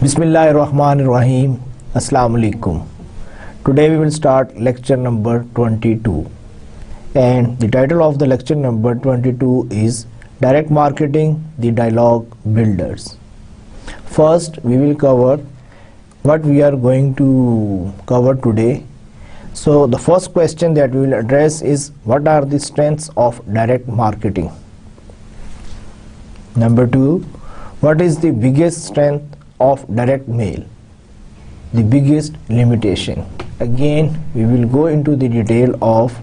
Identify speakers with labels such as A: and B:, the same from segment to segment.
A: Bismillahirrahmanirrahim. Assalamu alaikum. Today we will start lecture number 22, and the title of the lecture number 22 is Direct Marketing, the Dialogue Builders. First we will cover what we are going to cover today. So the first question that we will address is, what are the strengths of direct marketing? Number 2, what is the biggest strength of direct mail? The biggest limitation. Again, we will go into the detail of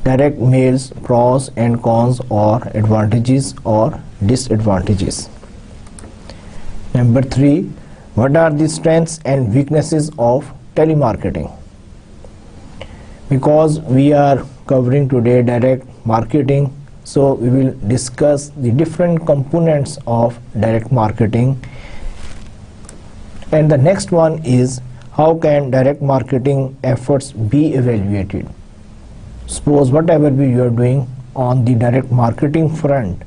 A: direct mail's pros and cons, or advantages or disadvantages. Number 3, what are the strengths and weaknesses of telemarketing? Because we are covering today direct marketing, so we will discuss the different components of direct marketing. And the next one is, how can direct marketing efforts be evaluated? Suppose whatever you are doing on the direct marketing front,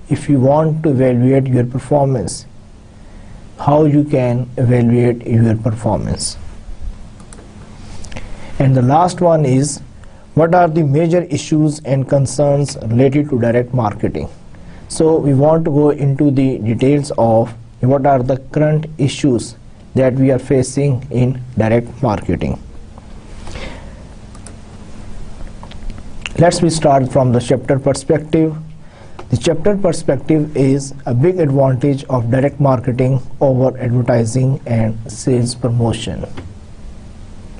A: if you want to evaluate your performance, how you can evaluate your performance? And the last one is, what are the major issues and concerns related to direct marketing? So we want to go into the details of what are the current issues that we are facing in direct marketing. Let's start from the chapter perspective. The chapter perspective is a big advantage of direct marketing over advertising and sales promotion.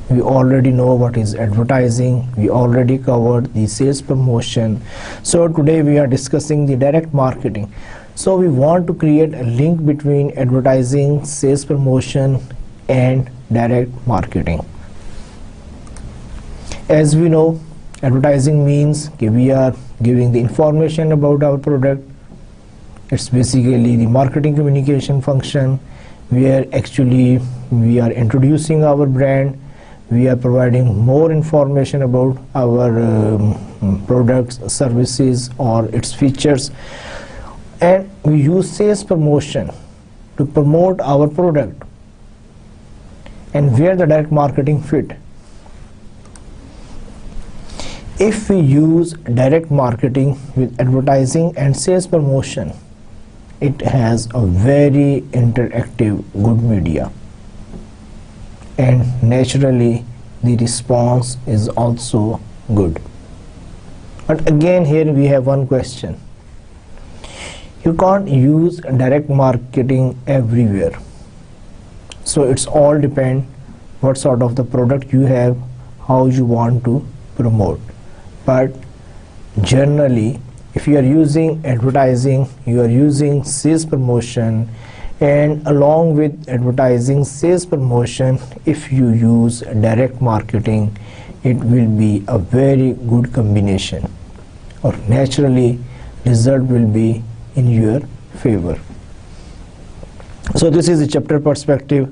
A: We already know what is advertising. We already covered the sales promotion. So today we are discussing the direct marketing. So we want to create a link between advertising, sales promotion and direct marketing. As we know, advertising means we are giving the information about our product. It's basically the marketing communication function, where actually we are introducing our brand. We are providing more information about our products, services or its features. And we use sales promotion to promote our product. And where the direct marketing fit? If we use direct marketing with advertising and sales promotion, it has a very interactive good media, and naturally the response is also good. But again, here we have one question. You can't use direct marketing everywhere. So it's all depend what sort of the product you have, how you want to promote. But generally, if you are using advertising, you are using sales promotion, and along with advertising, sales promotion, if you use direct marketing, it will be a very good combination, or naturally result will be in your favor. So this is the chapter perspective,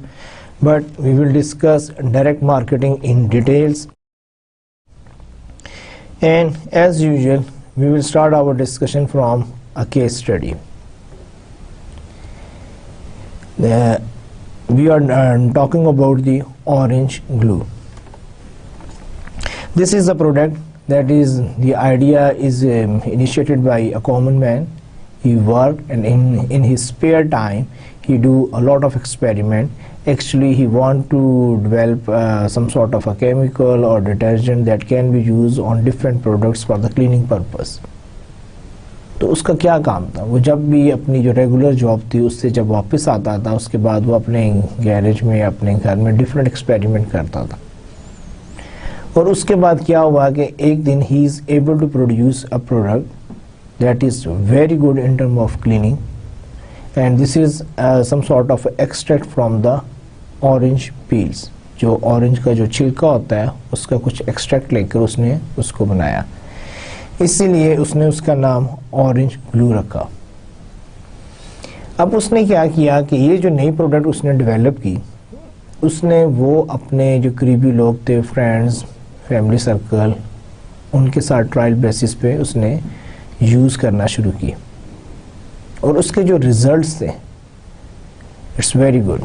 A: but we will discuss direct marketing in details. And as usual, we will start our discussion from a case study. We are talking about the orange glue. This is a product that is, the idea is initiated by a common man. He worked, and in his spare time he do a lot of experiment. Actually he want to develop some sort of a chemical or detergent that can be used on different products for the cleaning purpose. تو اس کا کیا کام تھا؟ وہ جب بھی اپنی جو regular job تھی اس سے جب واپس آتا تھا، اس کے بعد وہ اپنے گیریج میں اپنے گھر میں ڈفرینٹ ایکسپیریمنٹ کرتا تھا. اور اس کے بعد کیا ہوا کہ ایک دن ہی is able to produce a product that is very good in terms of cleaning, and this is some sort of extract from the orange peels. جو orange کا جو چھلکا ہوتا ہے اس کا کچھ ایکسٹریکٹ لے کر اس نے اس کو بنایا، اسی لیے اس نے اس کا نام اورنج گلو رکھا. اب اس نے کیا کیا کہ یہ جو نئی پروڈکٹ اس نے ڈیولپ کی، اس نے وہ اپنے جو قریبی لوگ تھے، فرینڈز، فیملی سرکل، ان کے ساتھ ٹرائل بیسس پہ اس نے یوز کرنا شروع کی. اور اس کے جو ریزلٹس تھے اٹس ویری گڈ.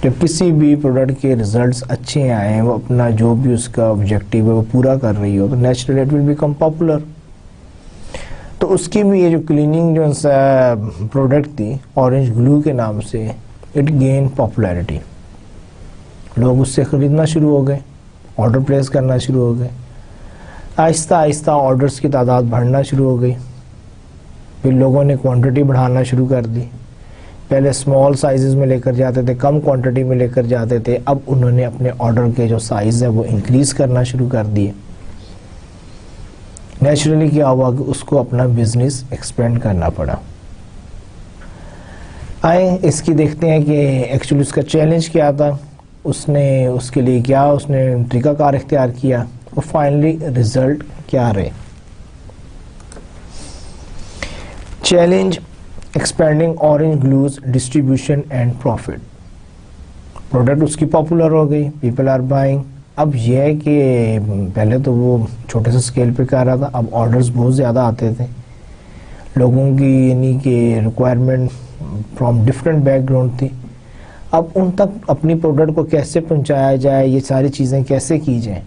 A: جب کسی بھی پروڈکٹ کے ریزلٹس اچھے آئیں, وہ اپنا جو بھی اس کا آبجیکٹیو ہے وہ پورا کر رہی ہو, تو naturally it will become popular. تو اس کی بھی یہ جو کلیننگ جو پروڈکٹ تھی اورنج گلو کے نام سے, اٹ گین پاپولیرٹی. لوگ اس سے خریدنا شروع ہو گئے, آرڈر پلیس کرنا شروع ہو گئے. آہستہ آہستہ آرڈرز کی تعداد بڑھنا شروع ہو گئی. پھر لوگوں نے کوانٹٹی بڑھانا شروع کر دی. پہلے اسمال سائزز میں لے کر جاتے تھے, کم کوانٹٹی میں لے کر جاتے تھے. اب انہوں نے اپنے آرڈر کے جو سائز ہے وہ انکریز کرنا شروع کر دیے. نیچرلی کیا ہوا کہ اس کو اپنا بزنس ایکسپینڈ کرنا پڑا. آئیں اس کی دیکھتے ہیں کہ ایکچولی اس کا چیلنج کیا تھا, اس نے اس کے لیے کیا اس نے طریقہ کار اختیار کیا, اور فائنلی ریزلٹ کیا رہے. Challenge expanding Orange Glo's distribution and profit. Product اس کی پاپولر ہو گئی, پیپل آر بائنگ. اب یہ ہے کہ پہلے تو وہ چھوٹے سے اسکیل پہ کر رہا تھا, اب آرڈرز بہت زیادہ آتے تھے لوگوں کی, یعنی کہ requirement from different back ground تھی. اب ان تک اپنی پروڈکٹ کو کیسے پہنچایا جائے, یہ ساری چیزیں کیسے کی جائیں,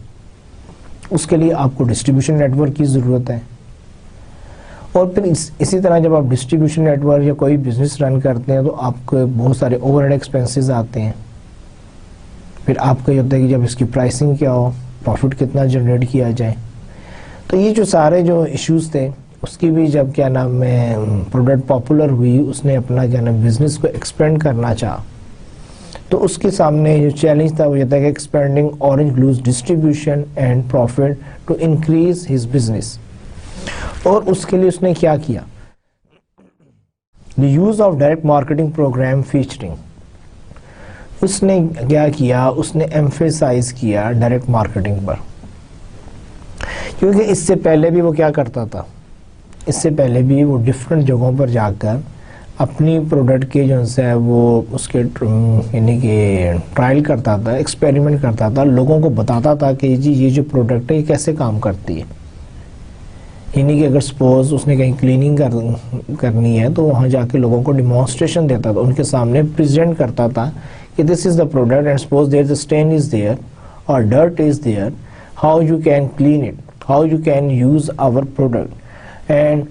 A: اس کے لیے آپ کو ڈسٹریبیوشن نیٹ ورک کی ضرورت ہے. اور پھر اسی طرح جب آپ ڈسٹریبیوشن نیٹ ورک یا کوئی بزنس رن کرتے ہیں تو آپ کو بہت سارے اوور ہیڈ ایکسپینسز آتے ہیں. پھر آپ کا یہ ہوتا ہے کہ جب اس کی پرائسنگ کیا ہو, پروفٹ کتنا جنریٹ کیا جائے. تو یہ جو سارے جو ایشوز تھے, اس کی بھی جب کیا نام ہے پروڈکٹ پاپولر ہوئی, اس نے اپنا کیا نام بزنس کو ایکسپینڈ کرنا چاہا, تو اس کے سامنے جو چیلنج تھا وہ یہ تھا کہ expanding Orange Glo's distribution and profit to increase his business. اور اس کے لیے اس نے کیا کیا, the use of direct marketing program featuring. اس نے کیا کیا, اس نے ایمفیسائز کیا ڈائریکٹ مارکیٹنگ پر. کیونکہ اس سے پہلے بھی وہ کیا کرتا تھا, اس سے پہلے بھی وہ ڈفرینٹ جگہوں پر جا کر اپنی پروڈکٹ کے جو ہے وہ اس کے یعنی کہ ٹرائل کرتا تھا, ایکسپیریمنٹ کرتا تھا, لوگوں کو بتاتا تھا کہ جی یہ جو پروڈکٹ ہے یہ کیسے کام کرتی ہے. یعنی کہ اگر سپوز اس نے کہیں کلیننگ کرنی ہے تو وہاں جا کے لوگوں کو ڈیمانسٹریشن دیتا تھا, ان کے سامنے پریزنٹ کرتا تھا کہ this is the product and suppose there is a stain is there اور dirt is there, how you can clean it, how you can use our product and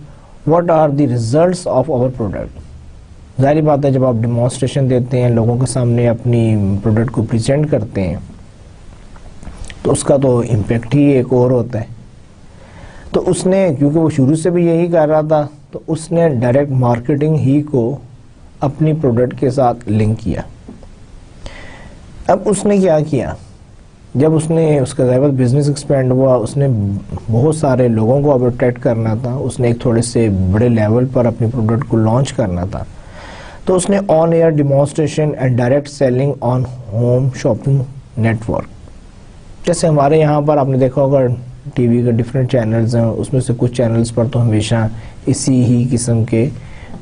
A: what are the results of our product. ظاہری بات ہے جب آپ demonstration دیتے ہیں, لوگوں کے سامنے اپنی پروڈکٹ کو پریزنٹ کرتے ہیں, تو اس کا تو امپیکٹ ہی ایک اور ہوتا ہے. تو اس نے کیونکہ وہ شروع سے بھی یہی کر رہا تھا, تو اس نے ڈائریکٹ مارکیٹنگ ہی کو اپنی پروڈکٹ کے ساتھ لنک کیا. اب اس نے کیا کیا, جب اس نے اس کا ظاہر بزنس ایکسپینڈ ہوا, اس نے بہت سارے لوگوں کو اب اٹریکٹ کرنا تھا, اس نے ایک تھوڑے سے بڑے لیول پر اپنی پروڈکٹ کو لانچ کرنا تھا. تو اس نے on air demonstration and direct selling on home shopping network. جیسے ہمارے یہاں پر آپ نے دیکھا ہوگا ٹی وی کے ڈفرینٹ چینلز ہیں, اس میں سے کچھ چینلز پر تو ہمیشہ اسی ہی قسم کے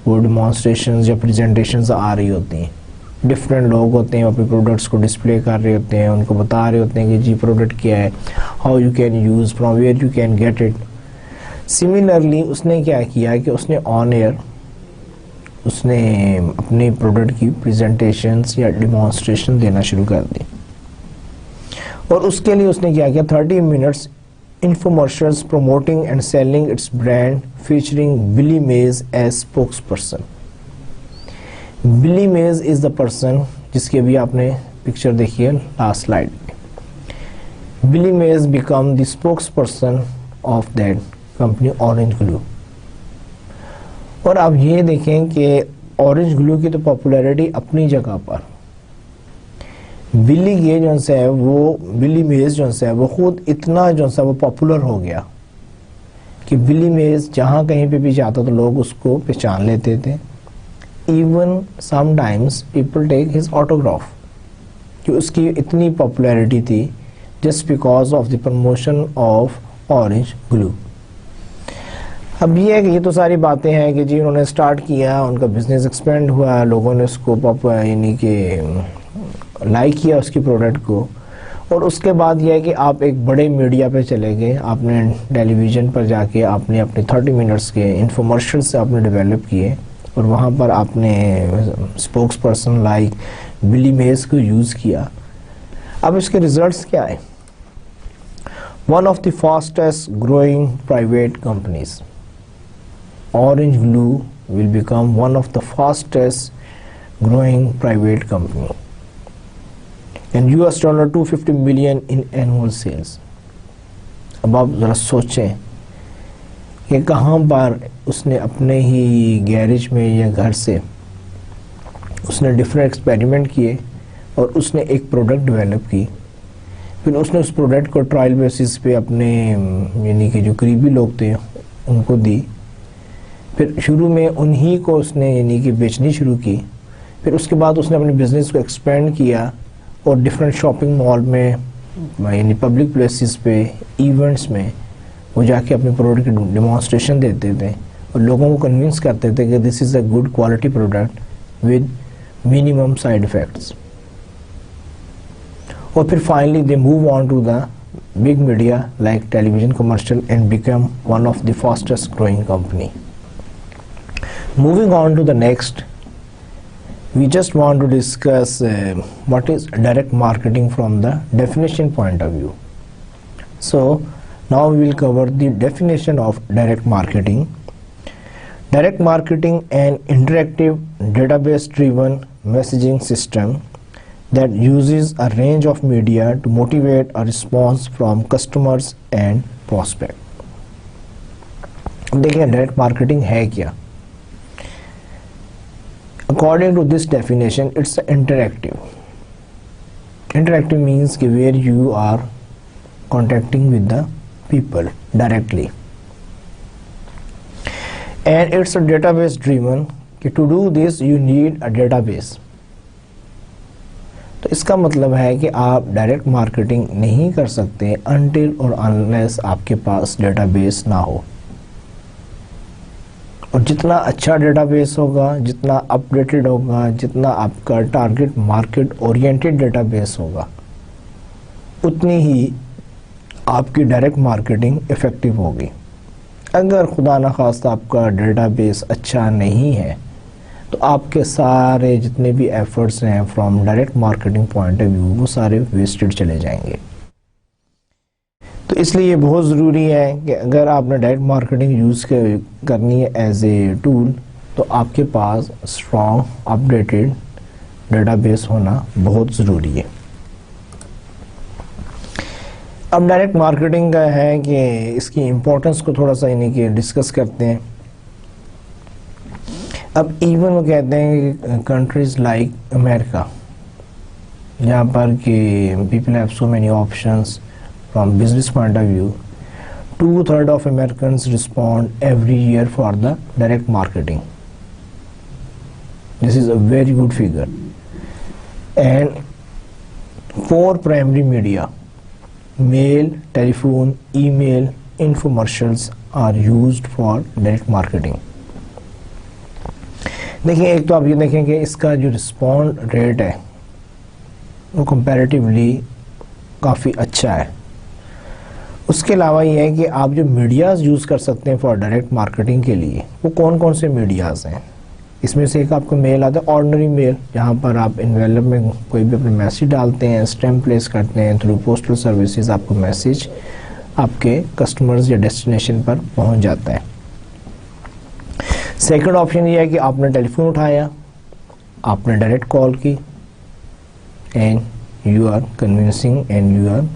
A: وہ ڈیمانسٹریشنز یا پریزنٹیشنز آ رہی ہوتی ہیں. ڈفرینٹ لوگ ہوتے ہیں اپنے پروڈکٹس کو ڈسپلے کر رہے ہوتے ہیں, ان کو بتا رہے ہوتے ہیں کہ جی پروڈکٹ کیا ہے, how you can use, from where you can get it. Similarly اس نے کیا کیا کہ اس نے آن ایئر اس نے اپنی پروڈکٹ کی پریزنٹیشنز یا ڈیمانسٹریشن دینا شروع کر دی. اور اس کے لیے اس نے کیا 30 minutes infomercials promoting and selling its brand featuring Billy Mays as spokesperson. Billy Mays is the person جس کی ابھی آپ نے پکچر دیکھی ہے لاسٹ سلائڈ میں. Billy Mays become the spokesperson of that company Orange Glue. اور آپ یہ دیکھیں کہ Orange Glue کی تو پاپولیرٹی اپنی جگہ پر, بلی کے جو ہے وہ بلی میز جو ہے وہ خود اتنا جو ہے وہ پاپولر ہو گیا کہ بلی میز جہاں کہیں پہ بھی جاتا تو لوگ اس کو پہچان لیتے تھے. Even sometimes people take his autograph, کہ اس کی اتنی پاپولیرٹی تھی just because of the promotion of Orange Glo. اب یہ ہے کہ یہ تو ساری باتیں ہیں کہ جی انہوں نے اسٹارٹ کیا, ان کا بزنس ایکسپینڈ ہوا, لوگوں نے اس کو یعنی کہ لائک کیا اس کی پروڈکٹ کو, اور اس کے بعد یہ ہے کہ آپ ایک بڑے میڈیا پہ چلے گئے, آپ نے ٹیلی ویژن پر جا کے آپ نے اپنے 30 منٹس کے انفارمیشن سے آپ نے ڈیولپ کیے, اور وہاں پر آپ نے اسپوکس پرسن لائک بلی میز کو یوز کیا. اب اس کے ریزلٹس کیا ہے؟ One of the fastest growing private companies, Orange Blue will become one of the fastest growing private company and $250 million in annual sales. اب آپ ذرا سوچیں کہ کہاں پر اس نے اپنے ہی گیریج میں یا گھر سے اس نے ڈفرینٹ ایکسپیریمنٹ کیے اور اس نے ایک پروڈکٹ ڈیولپ کی, پھر اس نے اس پروڈکٹ کو ٹرائل بیسس پہ اپنے یعنی کہ جو قریبی لوگ تھے ان کو دی, پھر شروع میں انہی کو اس نے یعنی کہ بیچنی شروع کی, پھر اس کے بعد اس نے اپنے بزنس کو ایکسپینڈ کیا اور ڈفرینٹ شاپنگ مال میں یعنی پبلک پلیسز پہ ایونٹس میں وہ جا کے اپنے پروڈکٹ کی ڈیمانسٹریشن دیتے تھے اور لوگوں کو کنونس کرتے تھے کہ this is a good quality product with minimum side effects. اور پھر finally they move on to the big media like television commercial and become one of the fastest growing company. Moving on to the next, we just want to discuss what is direct marketing from the definition point of view. So now we will cover the definition of direct marketing. Direct marketing, an interactive database driven messaging system that uses a range of media to motivate a response from customers and prospect. دیکھیں direct marketing ہے کیا. According to this definition, it's interactive. Interactive means where you are contacting with the people directly. And it's a database driven. To do this, you need a database. تو اس کا مطلب ہے کہ آپ direct marketing نہیں کر سکتے until اور unless آپ کے پاس ڈیٹا بیس نہ ہو. اور جتنا اچھا ڈیٹا بیس ہوگا, جتنا اپ ڈیٹڈ ہوگا, جتنا آپ کا target market oriented data base ہوگا, اتنی ہی آپ کی ڈائریکٹ مارکیٹنگ افیکٹو ہوگی. اگر خدا نخواستہ آپ کا ڈیٹا بیس اچھا نہیں ہے تو آپ کے سارے جتنے بھی ایفرٹس ہیں from direct marketing point of view وہ سارے ویسٹڈ چلے جائیں گے. تو اس لیے یہ بہت ضروری ہے کہ اگر آپ نے ڈائریکٹ مارکیٹنگ یوز کرنی ہے ایز اے ٹول تو آپ کے پاس اسٹرانگ اپ ڈیٹڈ ڈیٹا بیس ہونا بہت ضروری ہے. اب ڈائریکٹ مارکیٹنگ کا ہے کہ اس کی امپورٹنس کو تھوڑا سا یعنی کہ ڈسکس کرتے ہیں. اب ایون وہ کہتے ہیں کہ کنٹریز لائک امریکہ, جہاں پر کہ people have so many options from business point of view, 2/3 of Americans respond every year for the direct marketing. This is a very good figure. And 4 primary media, mail, telephone, email, infomercials are used for direct marketing. دیکھیں ایک تو آپ یہ دیکھیں کہ اس کا جو respond rate ہے وہ کمپیریٹیولی کافی اچھا ہے. اس کے علاوہ یہ ہے کہ آپ جو میڈیاز یوز کر سکتے ہیں فار ڈائریکٹ مارکیٹنگ کے لیے وہ کون کون سے میڈیاز ہیں. اس میں سے ایک آپ کو میل آتا ہے, آرڈنری میل, جہاں پر آپ انویلپ میں کوئی بھی اپنے میسیج ڈالتے ہیں, اسٹیمپ پلیس کرتے ہیں, تھرو پوسٹل سروسز آپ کو میسیج آپ کے کسٹمرز یا ڈیسٹینیشن پر پہنچ جاتا ہے. سیکنڈ آپشن یہ ہے کہ آپ نے ٹیلی فون اٹھایا, آپ نے ڈائریکٹ کال کی, and you are convincing and you are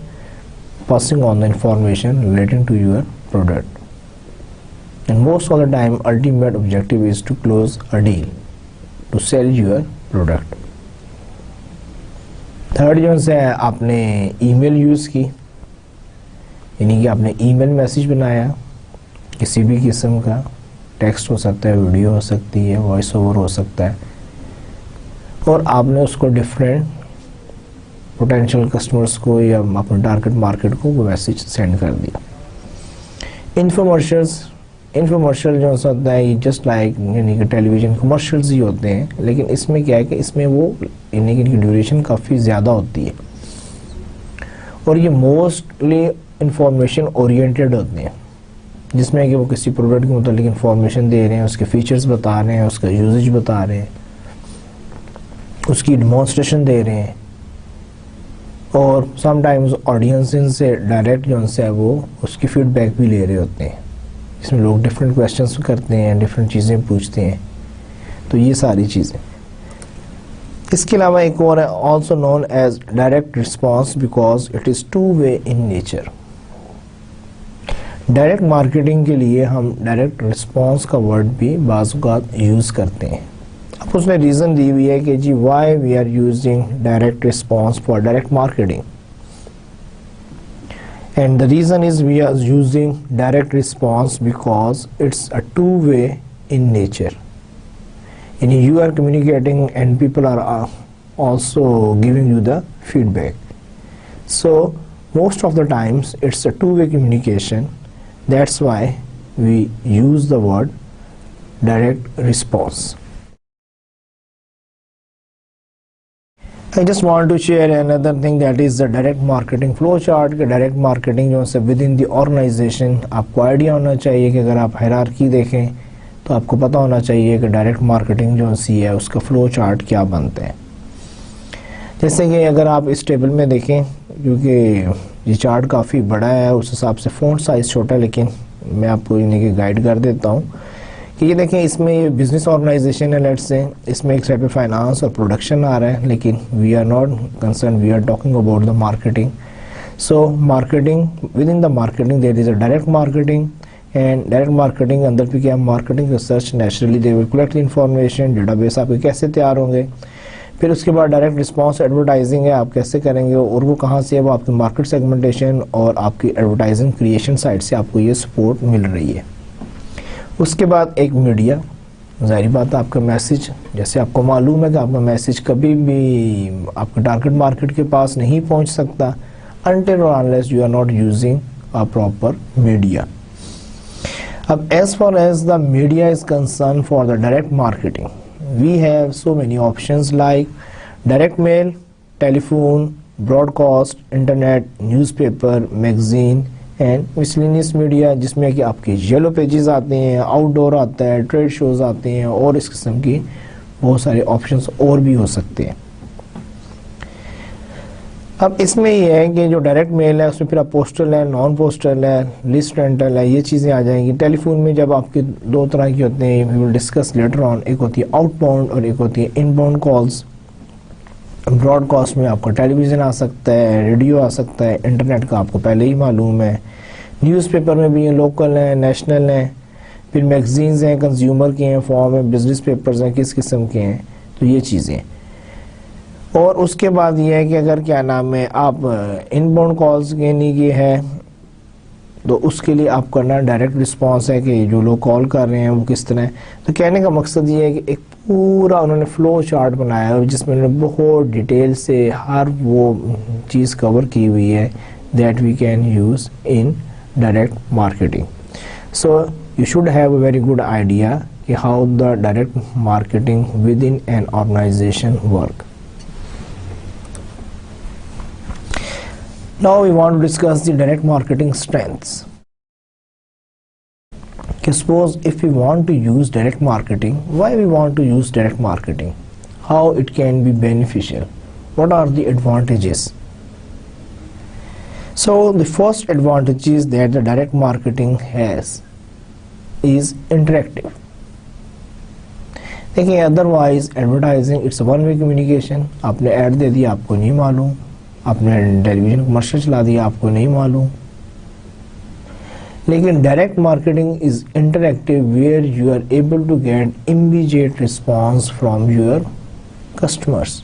A: passing on the information relating to your product. And most of the time ultimate objective is to close a deal, to sell your product. Third جو ہے آپ نے ای میل use کی, یعنی کہ آپ نے ای میل message بنایا کسی بھی قسم کا, ٹیکسٹ ہو سکتا ہے, ویڈیو ہو سکتی ہے, وائس اوور ہو سکتا ہے, اور آپ نے اس کو ڈفرینٹ پوٹینشیل کسٹمرز کو یا اپنے ٹارگٹ مارکیٹ کو وہ میسیج سینڈ کر دیا. انفارمیشل جو ہوتا ہے یہ جسٹ لائک یعنی کہ ٹیلی ویژن کمرشلز ہی ہوتے ہیں, لیکن اس میں کیا ہے کہ اس میں وہ یعنی کہ ڈیوریشن کافی زیادہ ہوتی ہے. اور یہ موسٹلی انفارمیشن اورینٹیڈ ہوتے ہیں، جس میں کہ وہ کسی پروڈکٹ کے متعلق انفارمیشن دے رہے ہیں، اس کے فیچرز بتا رہے ہیں، اس کا یوزیج بتا رہے ہیں، اس کی ڈیمونسٹریشن دے رہے ہیں، اور سم ٹائمز آڈینس سے ڈائریکٹ جو ہے وہ اس کی فیڈ بیک بھی لے رہے ہوتے ہیں، اس میں لوگ ڈفرینٹ کویشچنس کرتے ہیں، ڈفرینٹ چیزیں پوچھتے ہیں. تو یہ ساری چیزیں. اس کے علاوہ ایک اور ہے also known as direct response because it is two way in nature. Direct marketing کے لیے ہم ڈائریکٹ رسپانس کا ورڈ بھی بعض اوقات یوز کرتے ہیں. اب اس نے ریزن دی ہوئی ہے کہ جی why we are using direct response for direct marketing. And the reason is we are using direct response because it's a two-way in nature. And you are communicating and people are also giving you the feedback. So most of the times it's a two-way communication. That's why we use the word direct response. I just want to share another thing, that is the direct marketing flow chart. کہ direct marketing جو ہے with in the organization آپ کو idea ہونا چاہیے کہ اگر آپ ہیرارکی دیکھیں تو آپ کو پتہ ہونا چاہیے کہ ڈائریکٹ مارکیٹنگ جو ہے اس کا فلو چارٹ کیا بنتے ہیں. جیسے کہ اگر آپ اس ٹیبل میں دیکھیں، کیونکہ یہ چارٹ کافی بڑا ہے اس حساب سے فونٹ سائز چھوٹا ہے، لیکن میں آپ کو انہیں کی گائیڈ کر دیتا ہوں کہ یہ دیکھیں اس میں یہ بزنس آرگنائزیشن ہے، لیٹس سے اس میں ایک سائڈ پہ فائنانس اور پروڈکشن آ رہا ہے، لیکن we are not concern, we are talking about the marketing. So marketing within the marketing there is a direct marketing. And direct marketing اندر پہ کیا marketing research naturally they will collect information, database آپ کے کیسے تیار ہوں گے. پھر اس کے بعد ڈائریکٹ رسپانس ایڈورٹائزنگ ہے، آپ کیسے کریں گے اور وہ کہاں سے ہے، وہ آپ کی مارکیٹ سیگمنٹیشن اور آپ کی ایڈورٹائزنگ کریشن سائٹ سے آپ کو یہ سپورٹ مل رہی ہے. اس کے بعد ایک میڈیا، ظاہری بات ہے آپ کا میسیج، جیسے آپ کو معلوم ہے کہ آپ کا میسیج کبھی بھی آپ کے ٹارگٹ مارکیٹ کے پاس نہیں پہنچ سکتا until or unless you are not using a proper media. اب as far as the media is concerned for the direct marketing, we have so many options like direct mail, telephone, broadcast, internet, newspaper, magazine and miscellaneous media, جس میں کہ آپ کے yellow pages آتے ہیں، out ڈور آتا ہے، ٹریڈ شوز آتے ہیں، اور اس قسم کی بہت سارے آپشنس اور بھی ہو سکتے ہیں. اب اس میں یہ ہے کہ جو ڈائریکٹ میل ہے اس میں پھر آپ پوسٹل ہے، نان پوسٹل ہے، لسٹ رینٹل ہے، یہ چیزیں آ جائیں گی. ٹیلی فون میں جب آپ کے دو طرح کی ہوتے ہیں، وی ول ڈسکس لیٹر آن، ایک ہوتی ہے آؤٹ باؤنڈ اور ایک ہوتی ہے ان باؤنڈ کالز. براڈ کاسٹ میں آپ کا ٹیلی ویژن آ سکتا ہے، ریڈیو آ سکتا ہے، انٹرنیٹ کا آپ کو پہلے ہی معلوم ہے. نیوز پیپر میں بھی ہیں، لوکل ہیں، نیشنل ہیں. پھر میگزینز ہیں، کنزیومر کے ہیں، فارم ہیں، بزنس پیپرز ہیں، کس قسم کے ہیں. تو یہ چیزیں. اور اس کے بعد یہ ہے کہ اگر کیا نام ہے آپ ان باؤنڈ کالز لینے کی ہے تو اس کے لیے آپ کرنا ڈائریکٹ رسپانس ہے کہ جو لوگ کال کر رہے ہیں وہ کس طرح ہے. تو کہنے کا مقصد یہ ہے کہ ایک پورا انہوں نے فلو چارٹ بنایا ہے جس میں انہوں نے بہت ڈیٹیل سے ہر وہ چیز کور کی ہوئی ہے that we can use in direct marketing. So you should have a very good idea کہ how the direct marketing within an organization work. Now we want to discuss the direct marketing strengths. Okay, suppose if we want to use direct marketing, why we want to use direct marketing? How it can be beneficial? What are the advantages? So the first advantage is that the direct marketing has is interactive. دیکھیں otherwise advertising it's one way communication. آپ نے add دے دی، آپ کو نہیں معلوم. آپ نے ٹیلی vision commercial چلا دیا، آپ کو نہیں معلوم. لیکن direct marketing is interactive where you are able to get immediate response from your customers.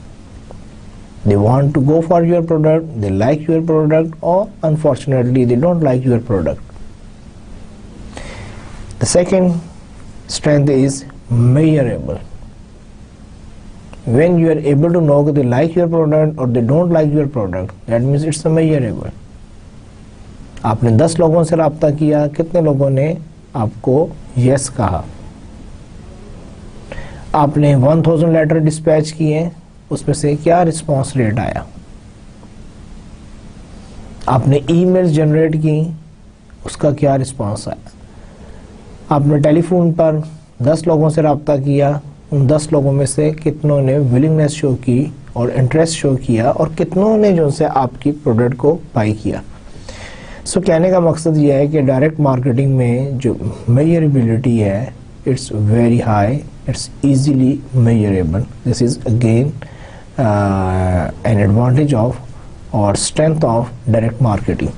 A: They want to go for your product, they like your product, or unfortunately they don't like your product. The second strength is measurable. When you are able to know that they like your product or they don't like your product, that means it's a measurable. آپ نے 10 لوگوں سے رابطہ کیا، کتنے لوگوں نے آپ کو یس کہا. آپ نے 1000 لیٹر ڈسپیچ کیے، اس میں سے کیا رسپانس ریٹ آیا. آپ نے ای میلز جنریٹ کی, اس کا کیا رسپانس آیا. آپ نے ٹیلی فون پر 10 لوگوں سے رابطہ کیا, ان 10 لوگوں میں سے کتنوں نے ولنگنیس شو کی اور انٹرسٹ شو کیا, اور کتنوں نے جو سے آپ کی پروڈکٹ کو بائی کیا. سو کہنے کا مقصد یہ ہے کہ ڈائریکٹ مارکیٹنگ میں جو میجربلٹی ہے it's very high, it's easily measurable. This is again an advantage of or strength of direct marketing.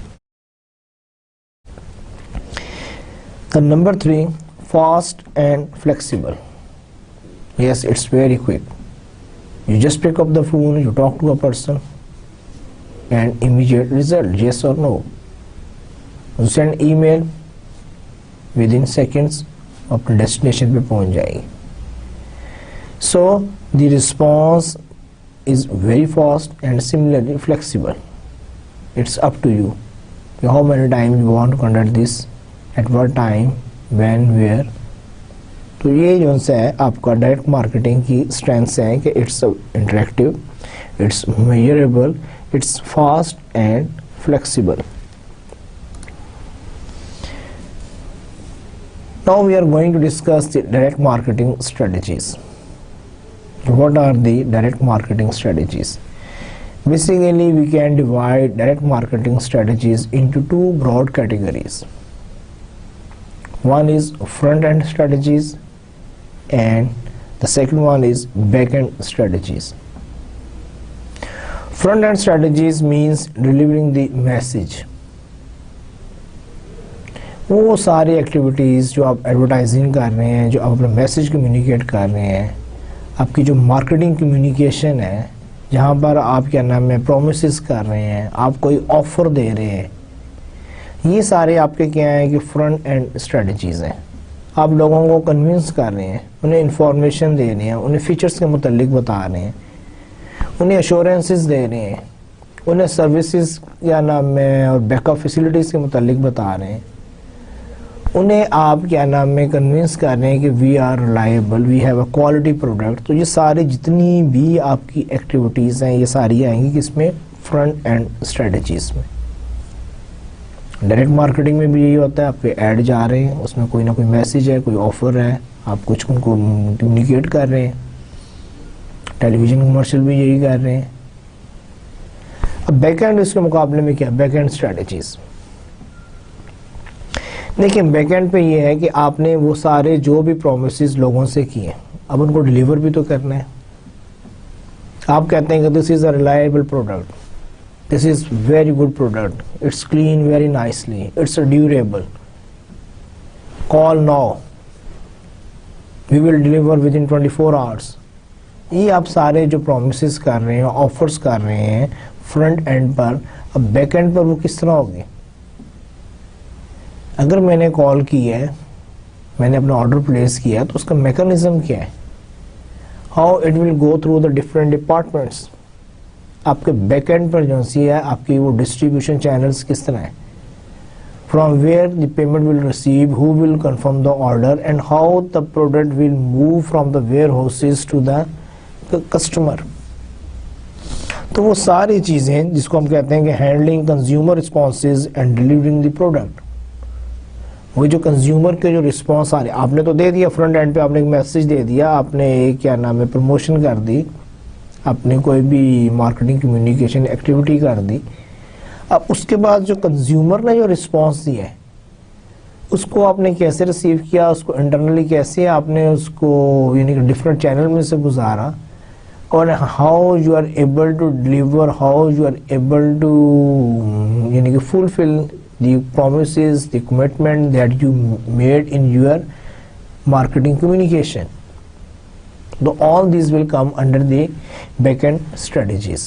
A: The number 3, fast and flexible. Yes, it's very quick. You just pick up the phone, you talk to a person and immediate result, yes or no. You send email, within seconds اپنے destination پہ پہنچ جائے گی. So the response is very fast and similarly flexible. It's up to you how many times you want to conduct this, at what time, when, where. تو یہ جو ہے آپ کا ڈائریکٹ مارکیٹنگ کی اسٹرینتھس ہیں کہ it's interactive, it's measurable, it's fast and flexible. Now we are going to discuss the direct marketing strategies. What are the direct marketing strategies? Basically, we can divide direct marketing strategies into 2 broad categories. One is front-end strategies and the second one is back-end strategies. Front-end strategies means delivering the message. وہ ساری activities جو آپ advertising کر رہے ہیں, جو آپ اپنا میسیج کمیونیکیٹ کر رہے ہیں, آپ کی جو مارکیٹنگ کمیونیکیشن ہے, جہاں پر آپ کیا نام ہے پرومسز کر رہے ہیں, آپ کوئی آفر دے رہے ہیں, یہ سارے آپ کے کیا ہیں کہ فرنٹ اینڈ اسٹریٹجیز ہیں. آپ لوگوں کو کنونس کر رہے ہیں, انہیں انفارمیشن دے رہے ہیں, انہیں فیچرز کے متعلق بتا رہے ہیں, انہیں ایشورنسز دے رہے ہیں, انہیں سروسز کیا نام ہے اور بیک اپ فیسلٹیز کے متعلق بتا رہے ہیں, انہیں آپ کیا نام میں کنونس کر رہے ہیں کہ we are reliable, we have a quality product. تو یہ سارے جتنی بھی آپ کی ایکٹیویٹیز ہیں یہ ساری آئیں گی کس میں, فرنٹ اینڈ اسٹریٹجیز میں. ڈائریکٹ مارکیٹنگ میں بھی یہی ہوتا ہے, آپ پہ ایڈ جا رہے ہیں, اس میں کوئی نہ کوئی میسیج ہے, کوئی آفر ہے, آپ کچھ ان کو کمیونیکیٹ کر رہے ہیں. ٹیلی ویژن کمرشل بھی یہی کر رہے ہیں. اب بیک اینڈ اس کے مقابلے میں کیا, بیک اینڈ اسٹریٹجیز. دیکھیں بیک اینڈ پہ یہ ہے کہ آپ نے وہ سارے جو بھی پرومسز لوگوں سے کیے, اب ان کو ڈیلیور بھی تو کرنا ہے. آپ کہتے ہیں کہ this is a reliable product, this is very good product, it's clean very nicely, it's durable, call now, we will deliver within 24 hours. یہ آپ سارے جو پرومسز کر رہے ہیں, آفرز کر رہے ہیں فرنٹ اینڈ پر. اب بیک اینڈ پر وہ کس طرح ہوگی؟ اگر میں نے کال کی ہے, میں نے اپنا آرڈر پلیس کیا, تو اس کا میکانزم کیا ہے, how it will go through the different departments. آپ کے بیک اینڈ پر جو سی ہے آپ کی وہ ڈسٹریبیوشن چینلز کس طرح ہیں, from where the payment will receive, who will confirm the order, and how the product will move from the warehouses to the customer. تو وہ ساری چیزیں جس کو ہم کہتے ہیں کہ handling consumer responses and delivering the product. وہ جو کنزیومر کے جو رسپانس آ رہے, آپ نے تو دے دیا فرنٹ اینڈ پہ, آپ نے ایک میسیج دے دیا, آپ نے کیا نام ہے پروموشن کر دی, آپ نے کوئی بھی مارکیٹنگ کمیونیکیشن ایکٹیویٹی کر دی. اب اس کے بعد جو کنزیومر نے جو رسپانس دیا ہے اس کو آپ نے کیسے ریسیو کیا, اس کو انٹرنلی کیسے آپ نے اس کو یعنی کہ ڈفرینٹ چینل میں سے گزارا, اور how you are able to deliver, how you are able to یعنی کہ fulfil the promises, the commitment that you made in your marketing communication. So all these will come under the back-end strategies.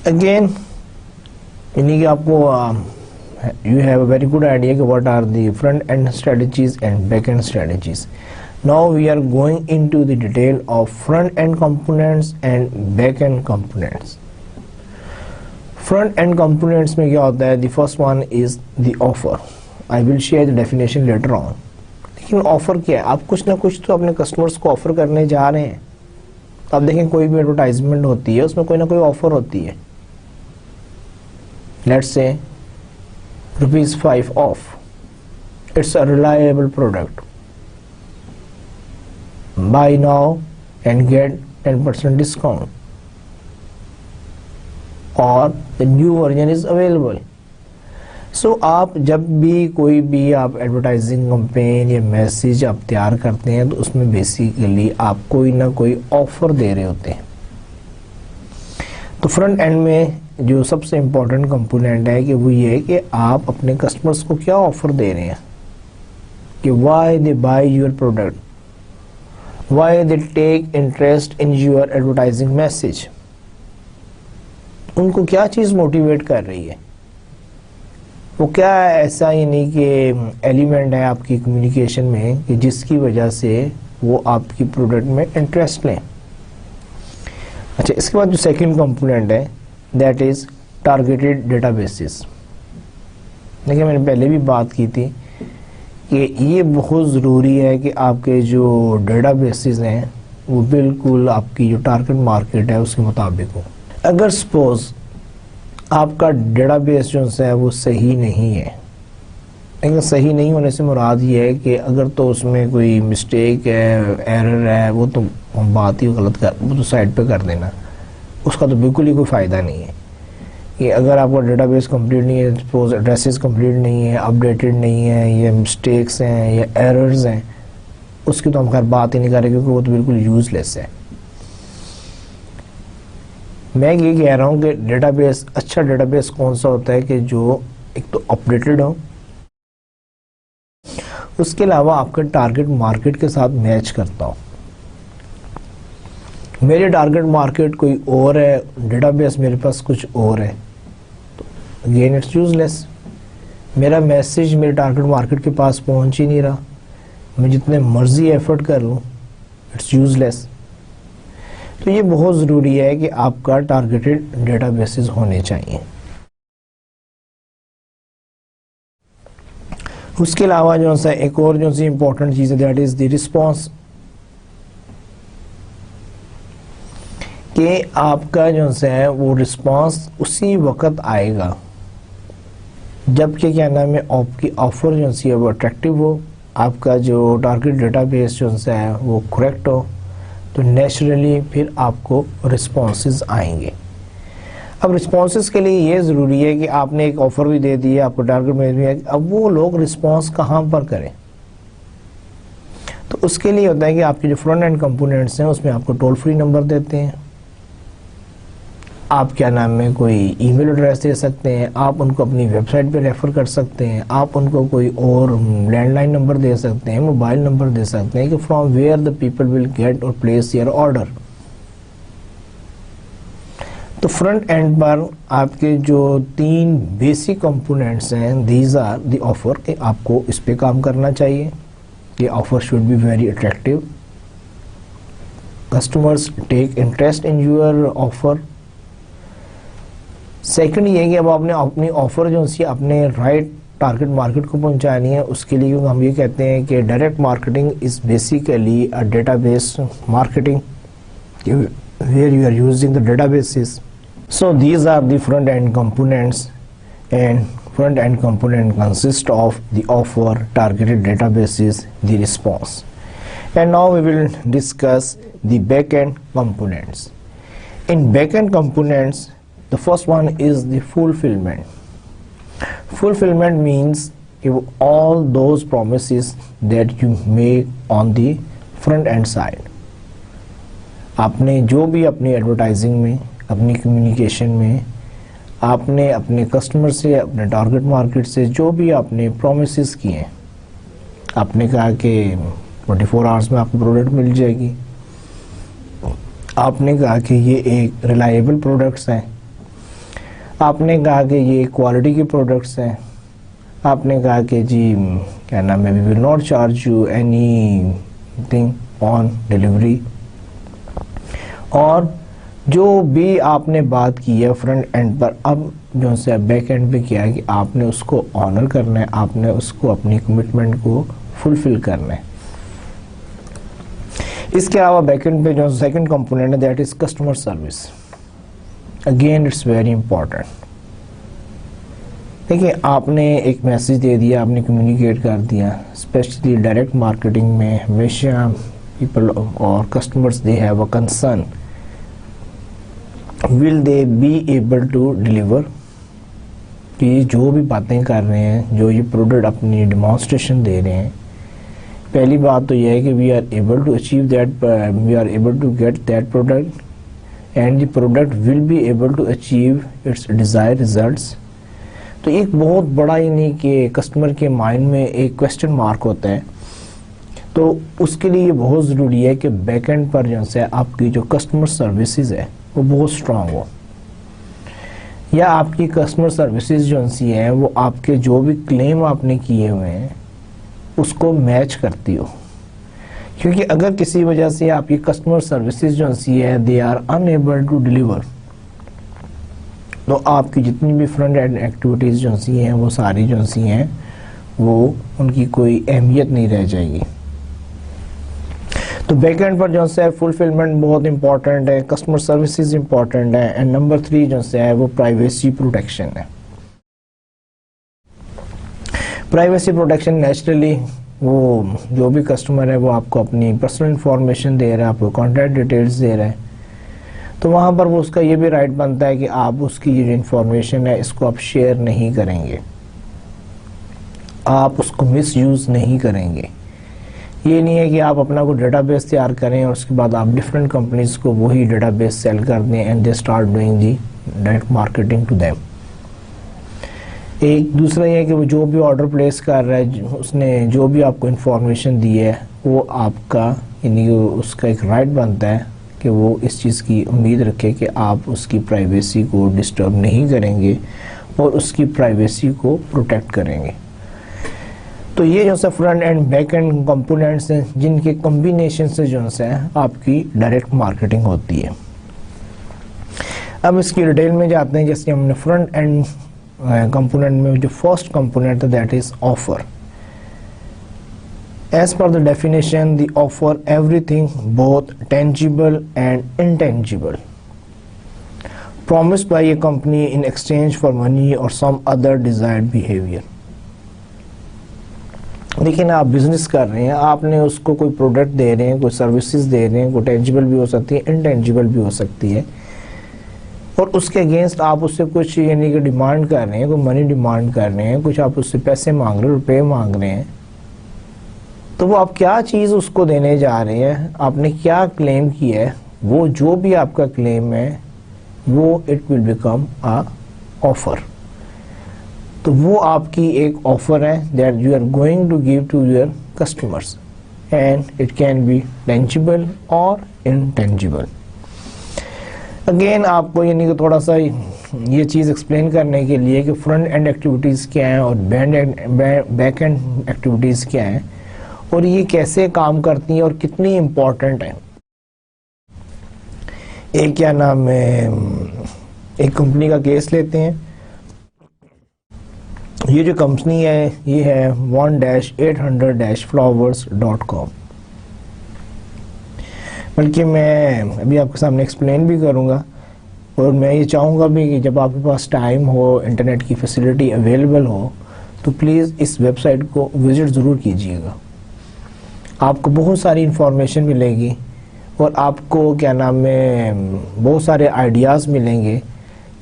A: Again, you have a very good idea of what are the front-end strategies and back-end strategies. Now we are going into the detail of front-end components and back-end components. Front end components میں کیا ہوتا ہے, the first one is the offer. I will share the definition later on. لیکن offer کیا ہے, آپ کچھ نہ کچھ تو اپنے کسٹمرس کو آفر کرنے جا رہے ہیں. آپ دیکھیں کوئی بھی ایڈورٹائزمنٹ ہوتی ہے اس میں کوئی نہ کوئی آفر ہوتی ہے. Let's say ₹5 off. It's a reliable product. Buy now and get 10% discount. Or the new version is available. سو آپ جب بھی کوئی بھی آپ ایڈورٹائزنگ کمپین یا میسیج آپ تیار کرتے ہیں تو اس میں بیسیکلی آپ کوئی نہ کوئی آفر دے رہے ہوتے ہیں. تو فرنٹ اینڈ میں جو سب سے امپورٹنٹ کمپوننٹ ہے کہ وہ یہ ہے کہ آپ اپنے کسٹمرز کو کیا آفر دے رہے ہیں کہ why they buy your product, why they take interest in your advertising message. ان کو کیا چیز موٹیویٹ کر رہی ہے, وہ کیا ایسا یعنی کہ ایلیمنٹ ہے آپ کی کمیونیکیشن میں کہ جس کی وجہ سے وہ آپ کی پروڈکٹ میں انٹرسٹ لیں. اچھا, اس کے بعد جو سیکنڈ کمپوننٹ ہے that is targeted databases. دیکھیں میں نے پہلے بھی بات کی تھی کہ یہ بہت ضروری ہے کہ آپ کے جو ڈیٹا بیسز ہیں وہ بالکل آپ کی جو ٹارگیٹ مارکیٹ ہے اس کے مطابق ہو. اگر سپوز آپ کا ڈیٹا بیس جو ہے وہ صحیح نہیں ہے, لیکن صحیح نہیں ہونے سے مراد یہ ہے کہ اگر تو اس میں کوئی مسٹیک ہے, ایرر ہے, وہ تو بات ہی غلط وہ تو سائڈ پہ کر دینا, اس کا تو بالکل ہی کوئی فائدہ نہیں ہے. کہ اگر آپ کا ڈیٹا بیس کمپلیٹ نہیں ہے, سپوز ایڈریسز کمپلیٹ نہیں ہے, اپڈیٹڈ نہیں ہے, یا مسٹیکس ہیں یا ایررز ہیں, اس کی تو ہم خیر بات ہی نہیں کر رہے کیونکہ وہ تو بالکل یوز لیس ہے. میں یہ کہہ رہا ہوں کہ ڈیٹا بیس, اچھا ڈیٹا بیس کون سا ہوتا ہے کہ جو ایک تو اپڈیٹڈ ہو, اس کے علاوہ آپ کے ٹارگیٹ مارکیٹ کے ساتھ میچ کرتا ہو. میرے ٹارگیٹ مارکیٹ کوئی اور ہے, ڈیٹا بیس میرے پاس کچھ اور ہے, تو اگین اٹس یوز لیس. میرا میسیج میرے ٹارگیٹ مارکیٹ کے پاس پہنچ ہی نہیں رہا, میں جتنے مرضی ایفرٹ کر لوں اٹس یوز لیس. تو یہ بہت ضروری ہے کہ آپ کا ٹارگیٹڈ ڈیٹا بیسز ہونے چاہیے. اس کے علاوہ جو سا ایک اور جو سی امپورٹنٹ چیز ہے دیٹ از دی رسپانس, کہ آپ کا جو ہے وہ رسپانس اسی وقت آئے گا جب کہ کیا نام ہے آپ کی آفر جو سی ہے وہ اٹریکٹیو ہو, آپ کا جو ٹارگیٹ ڈیٹا بیس جو ہے وہ کریکٹ ہو, تو نیچرلی پھر آپ کو رسپانسز آئیں گے. اب رسپانسز کے لیے یہ ضروری ہے کہ آپ نے ایک آفر بھی دے دی ہے, آپ کو ٹارگیٹ میں بھی ہے, اب وہ لوگ رسپانس کہاں پر کریں. تو اس کے لیے ہوتا ہے کہ آپ کے جو فرنٹ اینڈ کمپوننٹس ہیں اس میں آپ کو ٹول فری نمبر دیتے ہیں, آپ کیا نام ہے کوئی ای میل ایڈریس دے سکتے ہیں, آپ ان کو اپنی ویب سائٹ پہ ریفر کر سکتے ہیں, آپ ان کو کوئی اور لینڈ لائن نمبر دے سکتے ہیں, موبائل نمبر دے سکتے ہیں کہ from where the people will get or place your order. تو فرنٹ اینڈ پر آپ کے جو 3 بیسک کمپوننٹس ہیں دیز آر دی آفر, کہ آپ کو اس پہ کام کرنا چاہیے. یہ offer should be very attractive, customers take interest in your offer. Second یہ کہ اب آپ نے اپنی آفر جو سی اپنے رائٹ ٹارگیٹ مارکیٹ کو پہنچانی ہے, اس کے لیے کیونکہ ہم یہ کہتے ہیں کہ direct marketing is basically a data base marketing where you are using the databases. So these are the front end components, and front end component consist of the offer, targeted databases, the response. And now we will discuss the back end components. In back end components, the first one is the fulfillment. Fulfillment means all those promises that you make on the front end side. آپ نے جو بھی اپنی advertising میں, اپنی communication میں, آپ نے اپنے کسٹمر سے, اپنے ٹارگیٹ مارکیٹ سے جو بھی آپ نے پرومسز کیے ہیں, آپ نے کہا کہ 24 آورس میں آپ کو پروڈکٹ مل جائے گی, آپ نے کہا کہ یہ ایک ریلائبل پروڈکٹس ہیں, آپ نے کہا کہ یہ کوالٹی کے پروڈکٹس ہیں, آپ نے کہا کہ جی کیا نام ہے we will not charge you anything on delivery. اور جو بھی آپ نے بات کی ہے فرنٹ اینڈ پر, اب جو سے بیک اینڈ پہ کیا ہے کہ آپ نے اس کو آنر کرنا ہے, آپ نے اس کو اپنی کمٹمنٹ کو فلفل کرنا ہے. اس کے علاوہ بیک اینڈ پہ جو سیکنڈ کمپوننٹ ہے that is customer service. Again it's very important. دیکھیے آپ نے ایک میسج دے دیا, آپ نے کمیونیکیٹ کر دیا. اسپیشلی ڈائریکٹ مارکیٹنگ میں ہمیشہ people or customers they have a concern, will they be able to deliver. کہ جو بھی باتیں کر رہے ہیں, جو یہ پروڈکٹ اپنی ڈیمانسٹریشن دے رہے ہیں, پہلی بات تو یہ ہے کہ we are able to achieve that, we are able to get that product and the product will be able to achieve its desire results. تو ایک بہت بڑا یعنی کہ کسٹمر کے مائنڈ میں ایک کویسچن مارک ہوتا ہے. تو اس کے لیے یہ بہت ضروری ہے کہ بیک اینڈ پر جو ہے آپ کی جو کسٹمر سروسز ہے وہ بہت اسٹرانگ ہو, یا آپ کی کسٹمر سروسز جو سی ہیں وہ آپ کے جو بھی کلیم آپ نے کیے ہوئے ہیں اس کو میچ کرتی ہو. کیونکہ اگر کسی وجہ سے آپ کی کسٹمر سروسز جو سی ہے they are enable to deliver, تو آپ کی جتنی بھی فرنٹ اینڈ ایکٹیویٹیز جو سی ہیں وہ ساری جو سی ہیں وہ ان کی کوئی اہمیت نہیں رہ جائے گی. تو بیک اینڈ پر جو ہے فلفلمنٹ بہت امپورٹنٹ ہے, کسٹمر سروسز امپورٹنٹ ہے, اینڈ نمبر 3 جو ہے وہ پرائیویسی پروٹیکشن ہے. پرائیویسی پروٹیکشن نیچرلی وہ جو بھی کسٹمر ہے وہ آپ کو اپنی پرسنل انفارمیشن دے رہا ہے, آپ کو کانٹیکٹ ڈیٹیلز دے رہا ہے, تو وہاں پر وہ اس کا یہ بھی رائٹ بنتا ہے کہ آپ اس کی جو انفارمیشن ہے اس کو آپ شیئر نہیں کریں گے, آپ اس کو مس یوز نہیں کریں گے. یہ نہیں ہے کہ آپ اپنا کوئی ڈیٹا بیس تیار کریں اور اس کے بعد آپ ڈفرینٹ کمپنیز کو وہی ڈیٹا بیس سیل کر دیں and they start doing the direct marketing to them. ایک دوسرا یہ ہے کہ وہ جو بھی آرڈر پلیس کر رہا ہے, اس نے جو بھی آپ کو انفارمیشن دی ہے وہ آپ کا یعنی اس کا ایک رائٹ بنتا ہے کہ وہ اس چیز کی امید رکھے کہ آپ اس کی پرائیویسی کو ڈسٹرب نہیں کریں گے اور اس کی پرائیویسی کو پروٹیکٹ کریں گے. تو یہ جو ہے front end back and components ہیں جن کے کمبینیشن سے جو ہے آپ کی ڈائریکٹ مارکیٹنگ ہوتی ہے. اب اس کی ڈیٹیل میں جاتے ہیں. جیسے ہم نے فرنٹ اینڈ کمپوننٹ میں جو فرسٹ کمپوننٹ ہے that is offer. As per the definition, the offer everything both tangible and intangible promised by a company in exchange for money or some other desired behavior. لیکن آپ business کر رہے ہیں, آپ نے اس کو کوئی پروڈکٹ دے رہے ہیں, کوئی سروسز دے رہے ہیں, کوئی ٹینجیبل بھی ہو سکتی ہے, انٹینجیبل بھی ہو سکتی ہے, اور اس کے اگینسٹ آپ اس سے کچھ یعنی کہ ڈیمانڈ کر رہے ہیں, کوئی منی ڈیمانڈ کر رہے ہیں, کچھ آپ اس سے پیسے مانگ رہے ہیں, روپے مانگ رہے ہیں. تو وہ آپ کیا چیز اس کو دینے جا رہے ہیں, آپ نے کیا کلیم کیا ہے, وہ جو بھی آپ کا کلیم ہے وہ it will become a offer. تو وہ آپ کی ایک آفر ہے that you are going to give to your customers, and it can be tangible or intangible. Again آپ کو یعنی کہ تھوڑا سا یہ چیز ایکسپلین کرنے کے لیے کہ فرنٹ اینڈ ایکٹیویٹیز کیا ہیں اور بیک اینڈ ایکٹیویٹیز کیا ہیں اور یہ کیسے کام کرتی ہیں اور کتنی امپورٹنٹ ہیں. ایک کیا نام ہے, ایک کمپنی کا کیس لیتے ہیں. یہ جو کمپنی ہے یہ ہے 1-800-flowers.com. بلکہ میں ابھی آپ کے سامنے ایکسپلین بھی کروں گا, اور میں یہ چاہوں گا بھی کہ جب آپ کے پاس ٹائم ہو, انٹرنیٹ کی فیسلٹی اویلیبل ہو, تو پلیز اس ویب سائٹ کو وزٹ ضرور کیجیے گا. آپ کو بہت ساری انفارمیشن ملے گی اور آپ کو کیا نام ہے بہت سارے آئیڈیاز ملیں گے